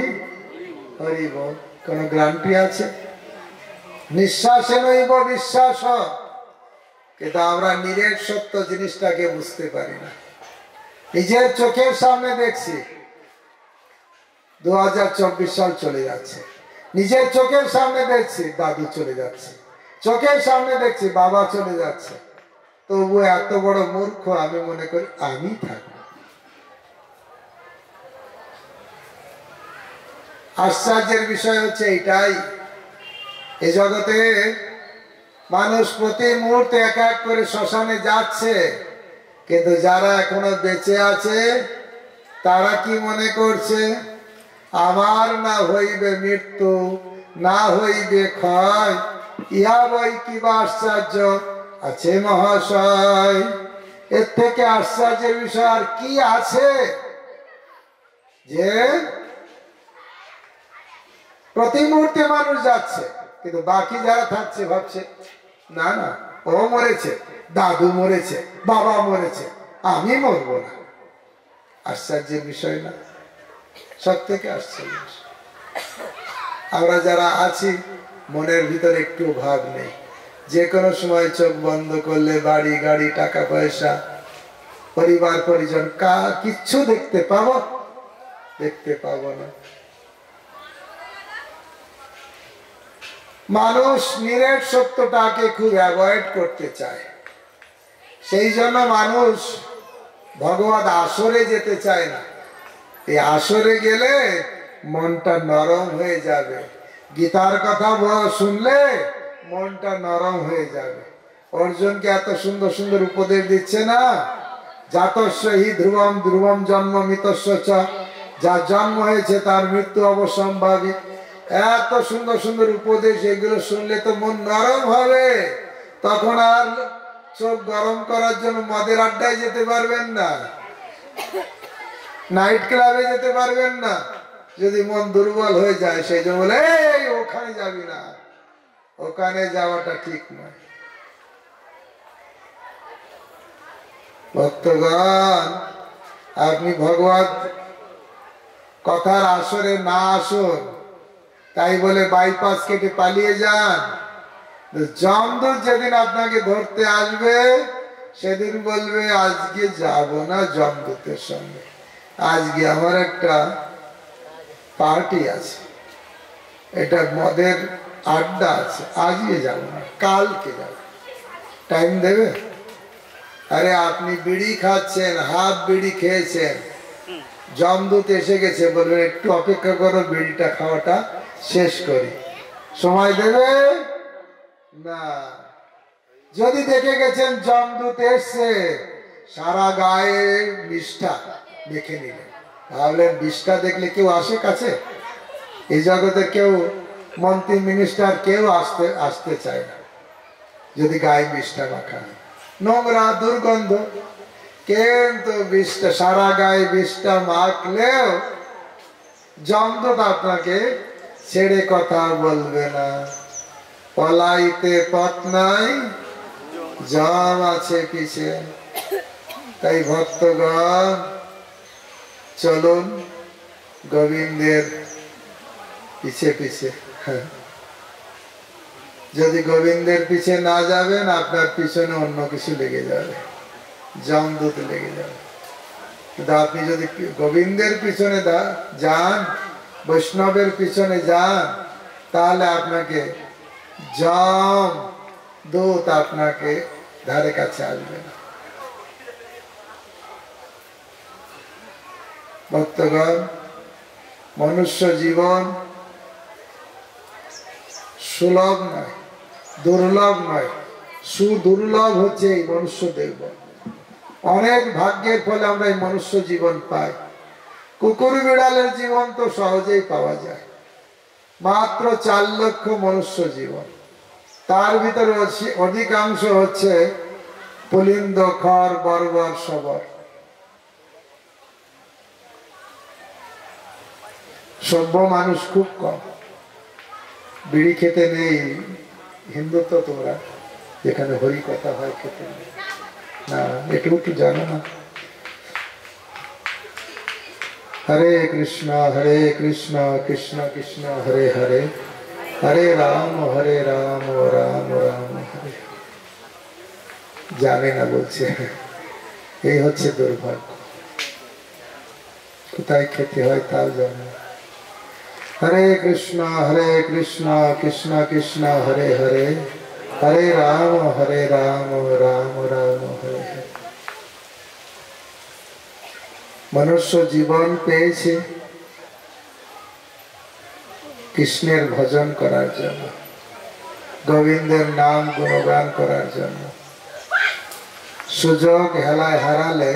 হরি বল, কোন গ্যারান্টি আছে? নিঃশ্বাসে নইব বিশ্বাস, কিন্তু আমরা নিজের সত্য জিনিসটাকে বুঝতে পারি না। নিজের চোখের সামনে দেখছি 2024 সাল চলে যাচ্ছে, নিজের চোখের সামনে দেখছি দাদু চলে যাচ্ছে, চোখের সামনে দেখছি বাবা চলে যাচ্ছে, তবু এত বড় মূর্খ আমি মনে করি আমি থাকবো। আশ্চর্যের বিষয় হচ্ছে এটাই, এই জগতে মানুষ প্রতি মুহূর্তে এক এক করে শ্মশানে যাচ্ছে, কিন্তু যারা এখনো বেঁচে আছে তারা কি মনে করছে? আমার না হইবে মৃত্যু, না হইবে ক্ষয়, ইহা বই কিবা আশ্চর্য আছে মহাশয়। এর থেকে আশ্চর্যের বিষয় আর কি আছে যে প্রতি মুহূর্তে মানুষ যাচ্ছে, কিন্তু বাকি যারা থাকছে ভাবছে না না ও মরেছে, দাদু মরেছে, বাবা মরেছে, আমি মরবো না। আশ্চর্যের বিষয় না? সব থেকে আশ্চর্য। আমরা যারা আছি মনের ভিতরে একটু ভাব নেই, যে কোনো সময় চোখ বন্ধ করলে বাড়ি গাড়ি টাকা পয়সা পরিবার পরিজন কিচ্ছু দেখতে পাবো? দেখতে পাবো না। মানুষ নিরেট সত্যটাকে খুব অ্যাভয়েড করতে চায়, সেই জন্য মানুষ ভগবত আসরে যেতে চায় না। এই আসরে গেলে মনটা নরম হয়ে যাবে, গীতার কথা শুনলে মনটা নরম হয়ে যাবে। অর্জুনকে এত সুন্দর সুন্দর উপদেশ দিচ্ছে না, জাতস্য হি ধ্রুবম ধ্রুবম জন্ম মৃতস্য চ, যার জন্ম হয়েছে তার মৃত্যু অবশ্যম্ভাবী। এত সুন্দর সুন্দর উপদেশ, এগুলো শুনলে তো মন নরম হবে। তখন আর চোখ গরম করার জন্য মদের আড্ডায় যেতে পারবেন না, নাইট ক্লাবে যেতে পারবেন না, যদি মন দুর্বল হয়ে যায়। সেই জন্য বলে এই ওখানে যাবি না, ওখানে যাওয়াটা ঠিক নয়। ভক্তগণ, আপনি ভগবত কথার আসরে না আসুন, তাই বলে বাইপাস কেটে পালিয়ে যান। যমদূত যেদিন আপনাকে ধরতে আসবে সেদিন বলবে আজকে যাব না যমদূতের সঙ্গে, আজকে আমার একটা পার্টি আছে, এটা মদের আড্ডা আছে, আজকে যাব না, কালকে যাব। টাইম দেবে? আরে আপনি বিড়ি খাচ্ছেন, হাফ বিড়ি খেয়েছেন, যমদূত এসে গেছে, বলবেন একটু অপেক্ষা করো, বিড়িটা খাওয়াটা শেষ করি। সময় দেবে না। যদি দেখে গেছেন যমদূত এসছে, সারা গায়ে বিষ্ঠা দেখে নিলেন, ভাবলেন বিষ্ঠা দেখলে কেউ আসে কাছে? এই জগতে কেউ মন্ত্রী মিনিস্টার কেউ আসতে চায় না যদি গায়ে বিষ্ঠা মাখা, নোংরা দুর্গন্ধ। কিন্তু বিষ্ঠা সারা গায়ে বিষ্ঠা মাখলেও যমদূত আপনাকে ছেড়ে কথা বলবে না। পলাইতে পথ নাই, জম আছে পিছে। তাই ভক্তগণ, চলুন গোবিন্দের পিছে পিছে। যদি গোবিন্দের পিছে না যাবেন, আপনার পিছনে অন্য কিছু লেগে যাবে, যমদূত লেগে যাবে। কিন্তু আপনি যদি গোবিন্দের পিছনে যান, বৈষ্ণবের পিছনে যান, তাহলে আপনাকে যমদূত আপনাকে ধারে কাছে আসবে না। ভক্তগণ, মনুষ্য জীবন সুলভ নয়, দুর্লভ নয়, সুদুর্লভ হচ্ছে এই মনুষ্য দেব। অনেক ভাগ্যের ফলে আমরা এই মনুষ্য জীবন পাই। কুকুর বিড়ালের জীবন তো সহজেই পাওয়া যায়, মাত্র 4 লক্ষ মনুষ্য জীবন, তার ভিতরে অধিকাংশ হচ্ছে পুলিন্দ, খর, বর্বর, সবর। সভ্য মানুষ খুব কম। বিড়ি খেতে নেই, হিন্দুত্ব তোমরা যেখানে হরি কথা হয় খেতে নেই না, একটু একটু জানো না। হরে কৃষ্ণ কৃষ্ণ কৃষ্ণ হরে হরে, হরে রাম রাম রাম হরে। জানে না বলছে, এই হচ্ছে দুর্ভাগ্য। কোথায় খেতে হয় তাও জানে। হরে কৃষ্ণ কৃষ্ণ কৃষ্ণ হরে হরে, হরে রাম রাম রাম হরে হরে। মনুষ্য জীবন পেয়েছে কৃষ্ণের ভজন করার জন্য, গোবিন্দের নাম গুণগান করার জন্য। সুযোগ হেলায় হারালে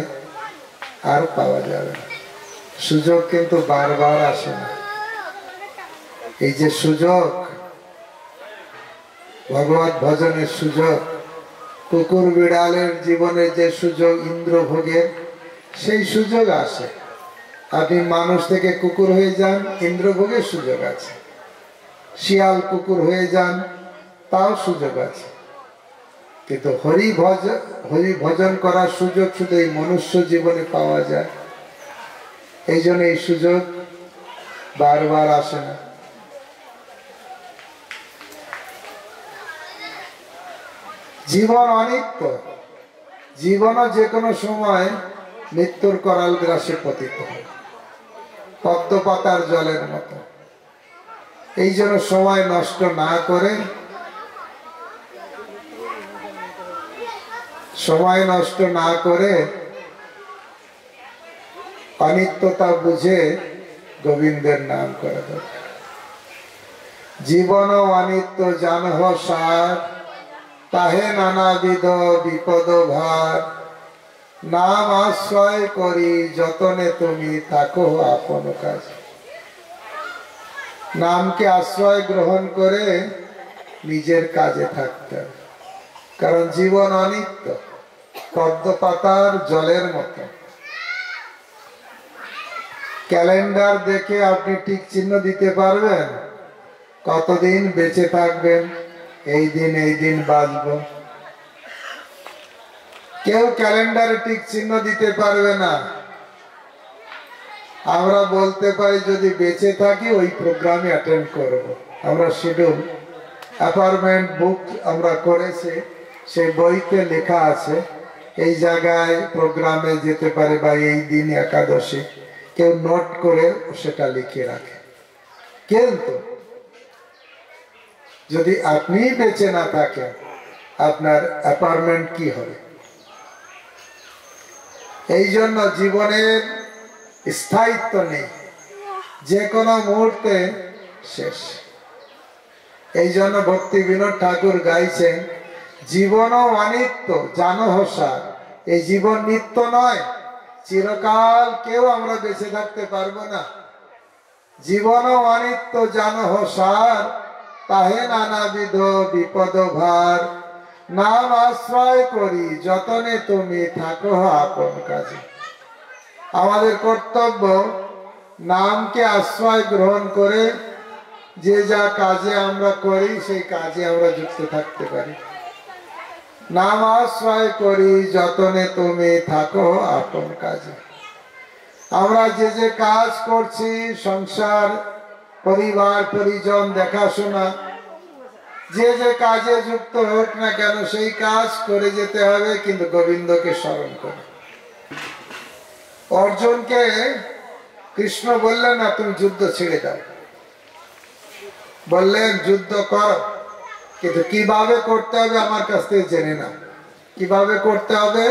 আর পাওয়া যাবে না। সুযোগ কিন্তু বারবার আসে না। এই যে সুযোগ, ভগবত ভজনের সুযোগ, কুকুর বিড়ালের জীবনের যে সুযোগ ইন্দ্র ভোগের, সেই সুযোগ আসে। আপনি মানুষ থেকে কুকুর হয়ে যান, ইন্দ্র ভোগের সুযোগ আছে। শিয়াল কুকুর হয়ে যান, তাও সুযোগ আছে। কিন্তু হরি ভজন করার সুযোগ শুধু এই মনুষ্য জীবনে পাওয়া যায়। এই জন্য এই সুযোগ বারবার আসে না। জীবন অনিত্য, জীবনও যে কোনো সময় মৃত্যুর করাল গ্রাসে পতিত হয়, পদ্ম পাতার জলের মতো। এই জন্য সময় নষ্ট না করে, সময় নষ্ট না করে অনিত্যতা বুঝে গোবিন্দের নাম করা দরকার। জীবন অনিত্য জানহ সার, তাহে নানাবিধ বিপদ ভার, নাম আশ্রয় করি যতনে তুমি থাকো আপন কাজ। নামকে আশ্রয় গ্রহণ করে নিজের কাজে থাকতে হবে। কারণ জীবন অনিত্য, পদ্ম পাতার জলের মতো। ক্যালেন্ডার দেখে আপনি টিক চিহ্ন দিতে পারবেন কতদিন বেঁচে থাকবেন, এই দিন বাঁচব। কেউ ক্যালেন্ডারে টিক চিহ্ন দিতে পারবে না। আমরা বলতে পারি যদি বেঁচে থাকি ওই প্রোগ্রামে অ্যাটেন্ড করব। আমরা শিডিউল অ্যাপয়েন্টমেন্ট বুক আমরা করেছি, সেই বইতে লেখা আছে এই জায়গায় প্রোগ্রামে যেতে পারে বা এই দিন একাদশী। কেউ নোট করে সেটা লিখে রাখে। কিন্তু যদি আপনি বেঁচে না থাকেন, আপনার অ্যাপয়েন্টমেন্ট কি হবে? এই জন্য জীবনের স্থায়িত্ব নেই, যে কোনো মুহূর্তে শেষ। এই জন্য ভক্তি বিনোদ ঠাকুর গাইছেন, জীবনও অনিত্য জানহ সার। এই জীবন নিত্য নয়, চিরকাল কেউ আমরা বেঁচে থাকতে পারবো না। জীবনও অনিত্য জানহ সার, তাহে নানাবিধ বিপদ ভার, নাম আশ্রয় করি যতনে তুমি থাকো আপন কাজে। আমাদের কর্তব্য নামকে আশ্রয় গ্রহণ করে যে যা কাজে আমরা করি সেই কাজে আমরা যুক্ত থাকতে পারি। নাম আশ্রয় করি যতনে তুমি থাকো আপন কাজে। আমরা যে যে কাজ করছি, সংসার, পরিবার পরিজন দেখাশোনা, যে যে কাজে যুক্ত হোক না কেন সেই কাজ করে যেতে হবে, কিন্তু গোবিন্দকে স্মরণ করে। অর্জুনকে কৃষ্ণ বললেন না তুমি যুদ্ধ ছেড়ে দাও, বললেন যুদ্ধ কর, কিন্তু কিভাবে করতে হবে আমার কাছ থেকে জেনে নাও। কিভাবে করতে হবে?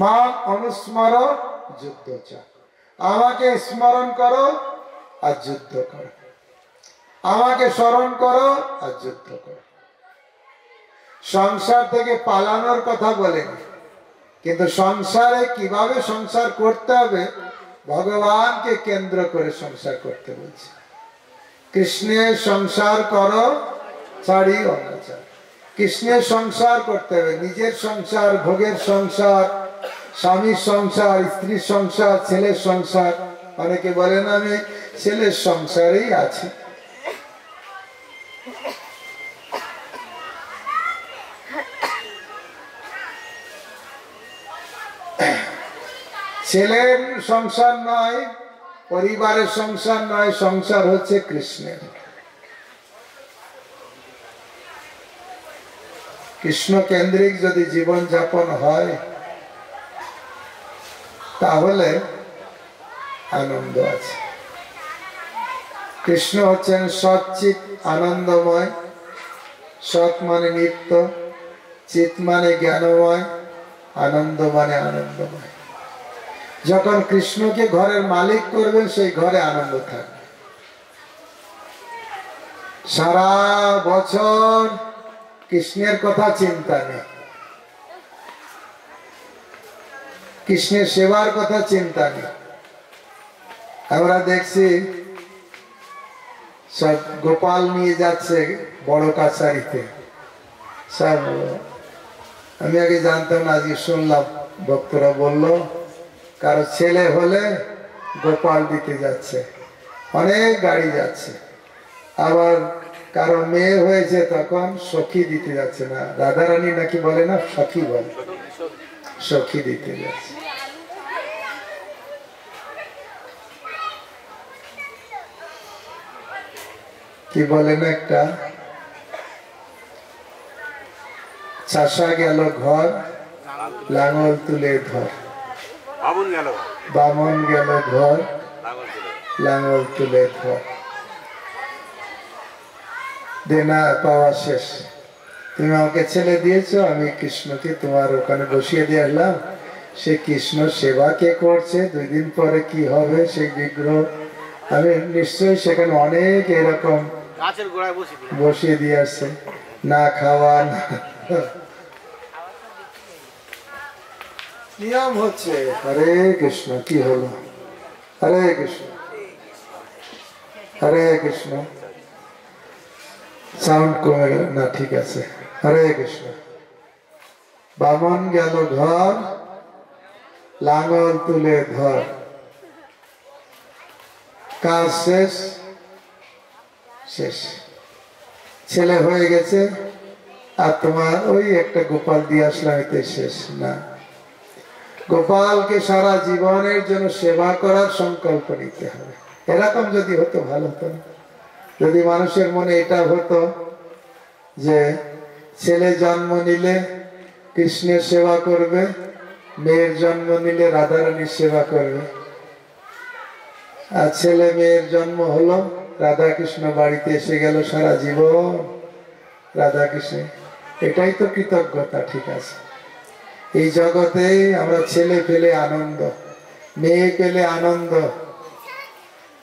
মা অনুস্মর যুদ্ধ চা, আমাকে স্মরণ করো আর যুদ্ধ করো, আমাকে স্মরণ করো আর যুদ্ধ করো। সংসার থেকে পালানোর কথা বলেনি, কিন্তু সংসারে কিভাবে সংসার করতে হবে ভগবানকে কেন্দ্র করে সংসার করতে বলছে। কৃষ্ণের সংসার করো ছাড়ি অনাচার। কৃষ্ণের সংসার করতে হবে, নিজের সংসার, ভোগের সংসার, স্বামীর সংসার, স্ত্রীর সংসার, ছেলের সংসার। অনেকে বলেন আমি ছেলের সংসারেই আছি। ছেলের সংসার নয়, পরিবারের সংসার নয়, সংসার হচ্ছে কৃষ্ণের। কৃষ্ণ কেন্দ্রিক যদি জীবন যাপন হয় তাহলে আনন্দ আছে। কৃষ্ণ হচ্ছেন সচ্চিৎ আনন্দময়। সৎ মানে নিত্য, চিৎ মানে জ্ঞানময়, আনন্দ মানে আনন্দময়। যখন কৃষ্ণকে ঘরের মালিক করবেন সেই ঘরে আনন্দ থাকবে। সারা বছর কৃষ্ণের কথা চিন্তা নেই, কৃষ্ণের সেবার কথা চিন্তা নেই। আমরা দেখছি সব গোপাল নিয়ে যাচ্ছে বড় কাছারিতে। সব আমি আগে জানতাম না, আজকে শুনলাম ভক্তরা বলল কারো ছেলে হলে গোপাল দিতে যাচ্ছে, অনেক গাড়ি যাচ্ছে। আবার কারো মেয়ে হয়েছে তখন সখী দিতে যাচ্ছে, না রাধারানী নাকি বলে না, সখী বলে, সখী দিতে যাচ্ছে। কি বলে না, একটা চাষা গেল ঘর, লাঙল তুলে ধর, বামন গেল ঘর, লাঙল তুলে ধর। দেনা পাওয়া শেষ, তুমি আমাকে ছেলে দিয়েছো, আমি কৃষ্ণকে তোমার ওখানে বসিয়ে দিয়ে এলাম। সে কৃষ্ণ সেবা কে করছে, 2 দিন পরে কি হবে সেই বিগ্রহ, আমি নিশ্চয়ই সেখানে অনেক এরকম বসিয়ে দিয়ে আসছে, না খাওয়া না নিয়ম হচ্ছে। হরে কৃষ্ণ, কি হলো, হরে কৃষ্ণ, হরে কৃষ্ণ। সাউন্ড কমে গেল না, ঠিক আছে। হরে কৃষ্ণ। বামন গেল ঘর, লাঙল তুলে ধর, কাজ শেষ, শেষ। ছেলে হয়ে গেছে আর তোমার ওই একটা গোপাল দিয়ে আসলাম, এতে শেষ না। গোপালকে সারা জীবনের জন্য সেবা করার সংকল্প নিতে হবে। এরকম যদি হতো ভালো হতো না? যদি মানুষের মনে এটা হতো যে ছেলে জন্ম নিলে কৃষ্ণের সেবা করবে, মেয়ের জন্ম নিলে রাধারানীর সেবা করবে, আর ছেলে মেয়ের জন্ম হলো, রাধা কৃষ্ণ বাড়িতে এসে গেল, সারা জীবন রাধা কৃষ্ণ, এটাই তো কৃতজ্ঞতা। ঠিক আছে, এই জগতে আমরা ছেলে পেলে আনন্দ, মেয়ে পেলে আনন্দ,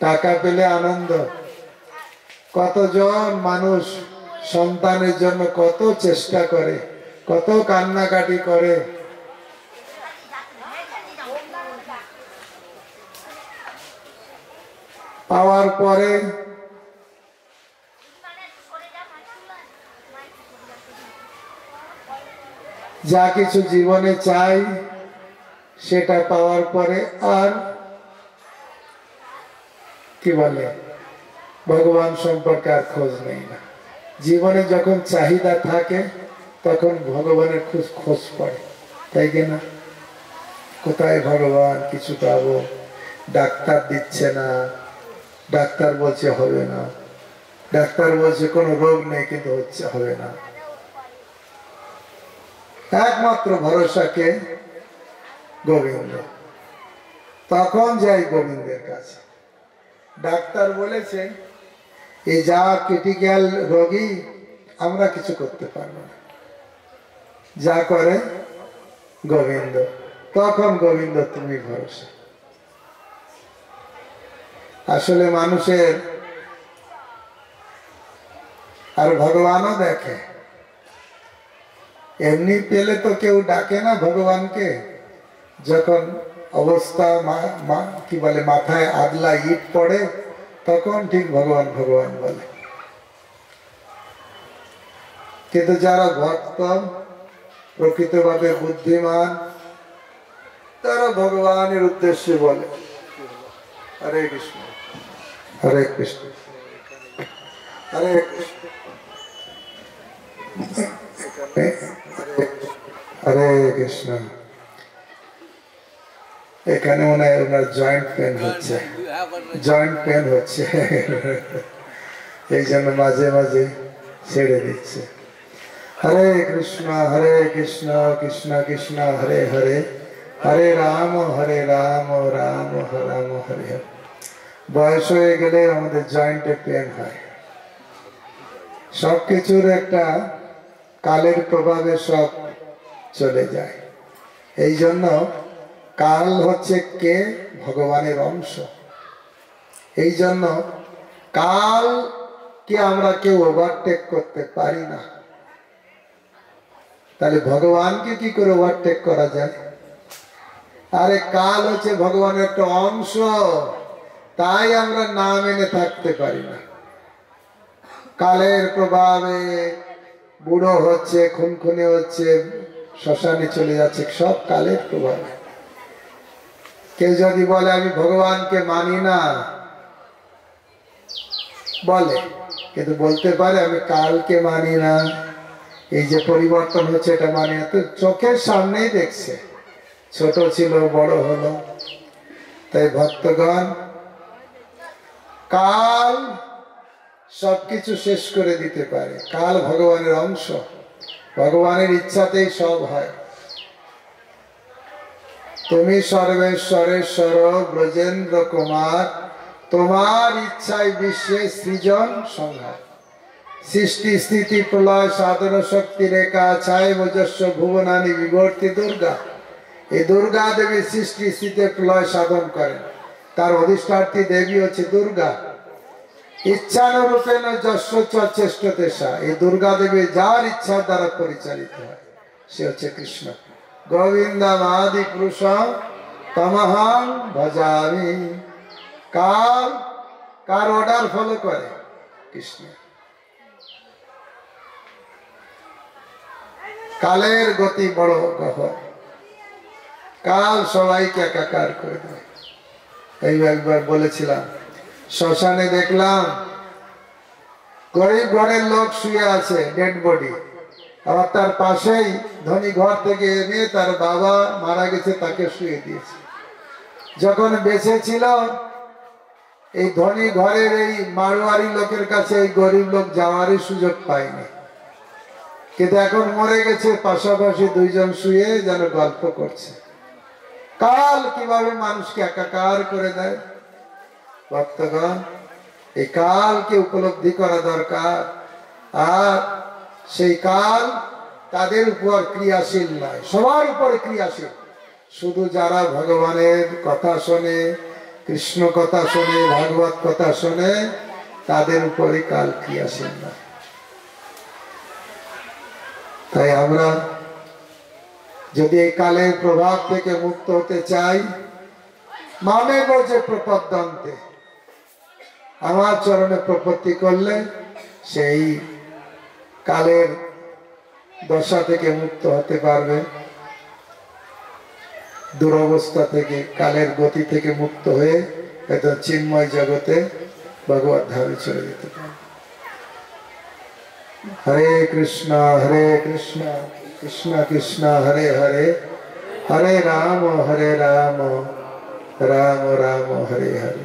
টাকা পেলে আনন্দ। কতজন মানুষ সন্তানের জন্য কত চেষ্টা করে, কত কান্নাকাটি করে, পাওয়ার পরে যা কিছু জীবনে চাই সেটা পাওয়ার পরে আর কি বলে, ভগবান সম্পর্কে আর খোঁজ নেই না। জীবনে যখন চাহিদা থাকে তখন ভগবানের খোঁজ পড়ে, তাই কিনা? কোথায় ভগবান, কিছু পাবো, ডাক্তার দিচ্ছে না, ডাক্তার বলছে হবে না, ডাক্তার বলছে কোনো রোগ নেই কিন্তু হচ্ছে, হবে না। একমাত্র ভরসাকে গোবিন্দ। তখন যাই গোবিন্দের কাছে। ডাক্তার বলেছে এই যা ক্রিটিক্যাল রোগী, আমরা কিছু করতে পারবো না, যা করে গোবিন্দ। তখন গোবিন্দ তুমি ভরসা। আসলে মানুষের আর ভগবানও দেখে, এমনি পেলে তো কেউ ডাকে না ভগবানকে। যখন অবস্থা কি বলে, মাথায় আদলা ইট পড়ে, তখন ঠিক ভগবান ভগবান বলে। কিন্তু যারা ভক্ত, প্রকৃতভাবে বুদ্ধিমান, তারা ভগবানের উদ্দেশ্যে বলে হরে কৃষ্ণ, হরে কৃষ্ণ, হরে কৃষ্ণ, হরে কৃষ্ণ। এখানে মনে হয় ওনার জয়েন্ট পেন হচ্ছে, জয়েন্ট পেন হচ্ছে, এই জন্য মাঝে মাঝে ছেড়ে দিচ্ছে। হরে কৃষ্ণ, কৃষ্ণ কৃষ্ণ হরে হরে, হরে রাম রাম রাম হরে হরে। বয়স হয়ে গেলে আমাদের জয়েন্টে পেন হয়। সবকিছুর একটা কালের প্রভাবে সব চলে যায়। এই জন্য কাল হচ্ছে কে? ভগবানের অংশ। এই জন্য কালকে আমরা কেউ ওভারটেক করতে পারি না। তাহলে ভগবানকে কি করে ওভারটেক করা যায়? আরে কাল হচ্ছে ভগবানের একটা অংশ, তাই আমরা না মেনে থাকতে পারি না। কালের প্রভাবে বুড়ো হচ্ছে, খুনখুনি হচ্ছে, শ্মশানে চলে যাচ্ছে, সব কালের প্রভাবে। কেউ যদি বলে আমি ভগবানকে মানি না, বলে, কিন্তু বলতে পারে আমি কালকে মানি না, এই যে পরিবর্তন হচ্ছে এটা মানি না। তো চোখের সামনেই দেখছে, ছোট ছিল বড় হলো। তাই ভক্তগণ, কাল সবকিছু শেষ করে দিতে পারে। কাল ভগবানের অংশ, ভগবানের ইচ্ছাতেই সব হয়। তুমি সর্বেশ্বরেশ্বর ব্রজেন্দ্র কুমার, তোমার ইচ্ছায় বিশ্বে সৃজন সংহার। সৃষ্টি স্থিতি প্রলয় সাধন শক্তি রেখা ছায় মজস্ব ভুবনানি বিবর্তি দুর্গা। এই দুর্গা দেবী সৃষ্টি স্থিতি প্রলয় সাধন করেন। তার অধিষ্ঠাত্রী দেবী হচ্ছে দুর্গা। ইচ্ছানুরূপেণ যস্য চ চেষ্টতেষা, এই দুর্গা দেবী যার ইচ্ছার দ্বারা পরিচালিত হয় সে হচ্ছে কৃষ্ণ। গোবিন্দম আদি পুরুষম তমহং ভজামি। কাল কার অর্ডার ফলো করে? কৃষ্ণ। কালের গতি বড় গহন, কাল সবাইকে একাকার করে দেয়। এই একবার বলেছিলাম, শ্মশানে দেখলাম গরিব ঘরের লোক শুয়ে আছে, ডেড বডি। আবার তার পাশেই ধনী ঘর থেকে এনে তার বাবা মারা গেছে, তাকে শুয়ে দিয়েছে। যখন বেঁচে ছিল এই ধনী ঘরের এই মারোয়ারি লোকের কাছে এই গরিব লোক যাওয়ারই সুযোগ পায়নি, কিন্তু এখন মরে গেছে, পাশাপাশি দুইজন শুয়ে যেন গল্প করছে। কাল কিভাবে মানুষকে একাকার করে দেয়। ভক্তগণ, এই কালকে উপলব্ধি করা দরকার। আর সেই কাল তাদের উপর ক্রিয়াশীল নয়, সবার উপরে ক্রিয়াশীল। শুধু যারা ভগবানের কথা শোনে, কৃষ্ণ কথা শোনে, ভাগবত কথা শোনে, তাদের উপরে কাল ক্রিয়াশীল নয়। তাই আমরা যদি এই কালের প্রভাব থেকে মুক্ত হতে চাই, মামেব যে প্রপদ্যন্তে, আমার চরণে প্রপত্তি করলে সেই কালের দশা থেকে মুক্ত হতে পারবে, দুরবস্থা থেকে, কালের গতি থেকে মুক্ত হয়ে একদম চিন্ময় জগতে ভগবত ধামে চলে যেতে পারবে। হরে কৃষ্ণ কৃষ্ণ কৃষ্ণ হরে হরে, হরে রাম রাম রাম হরে হরে।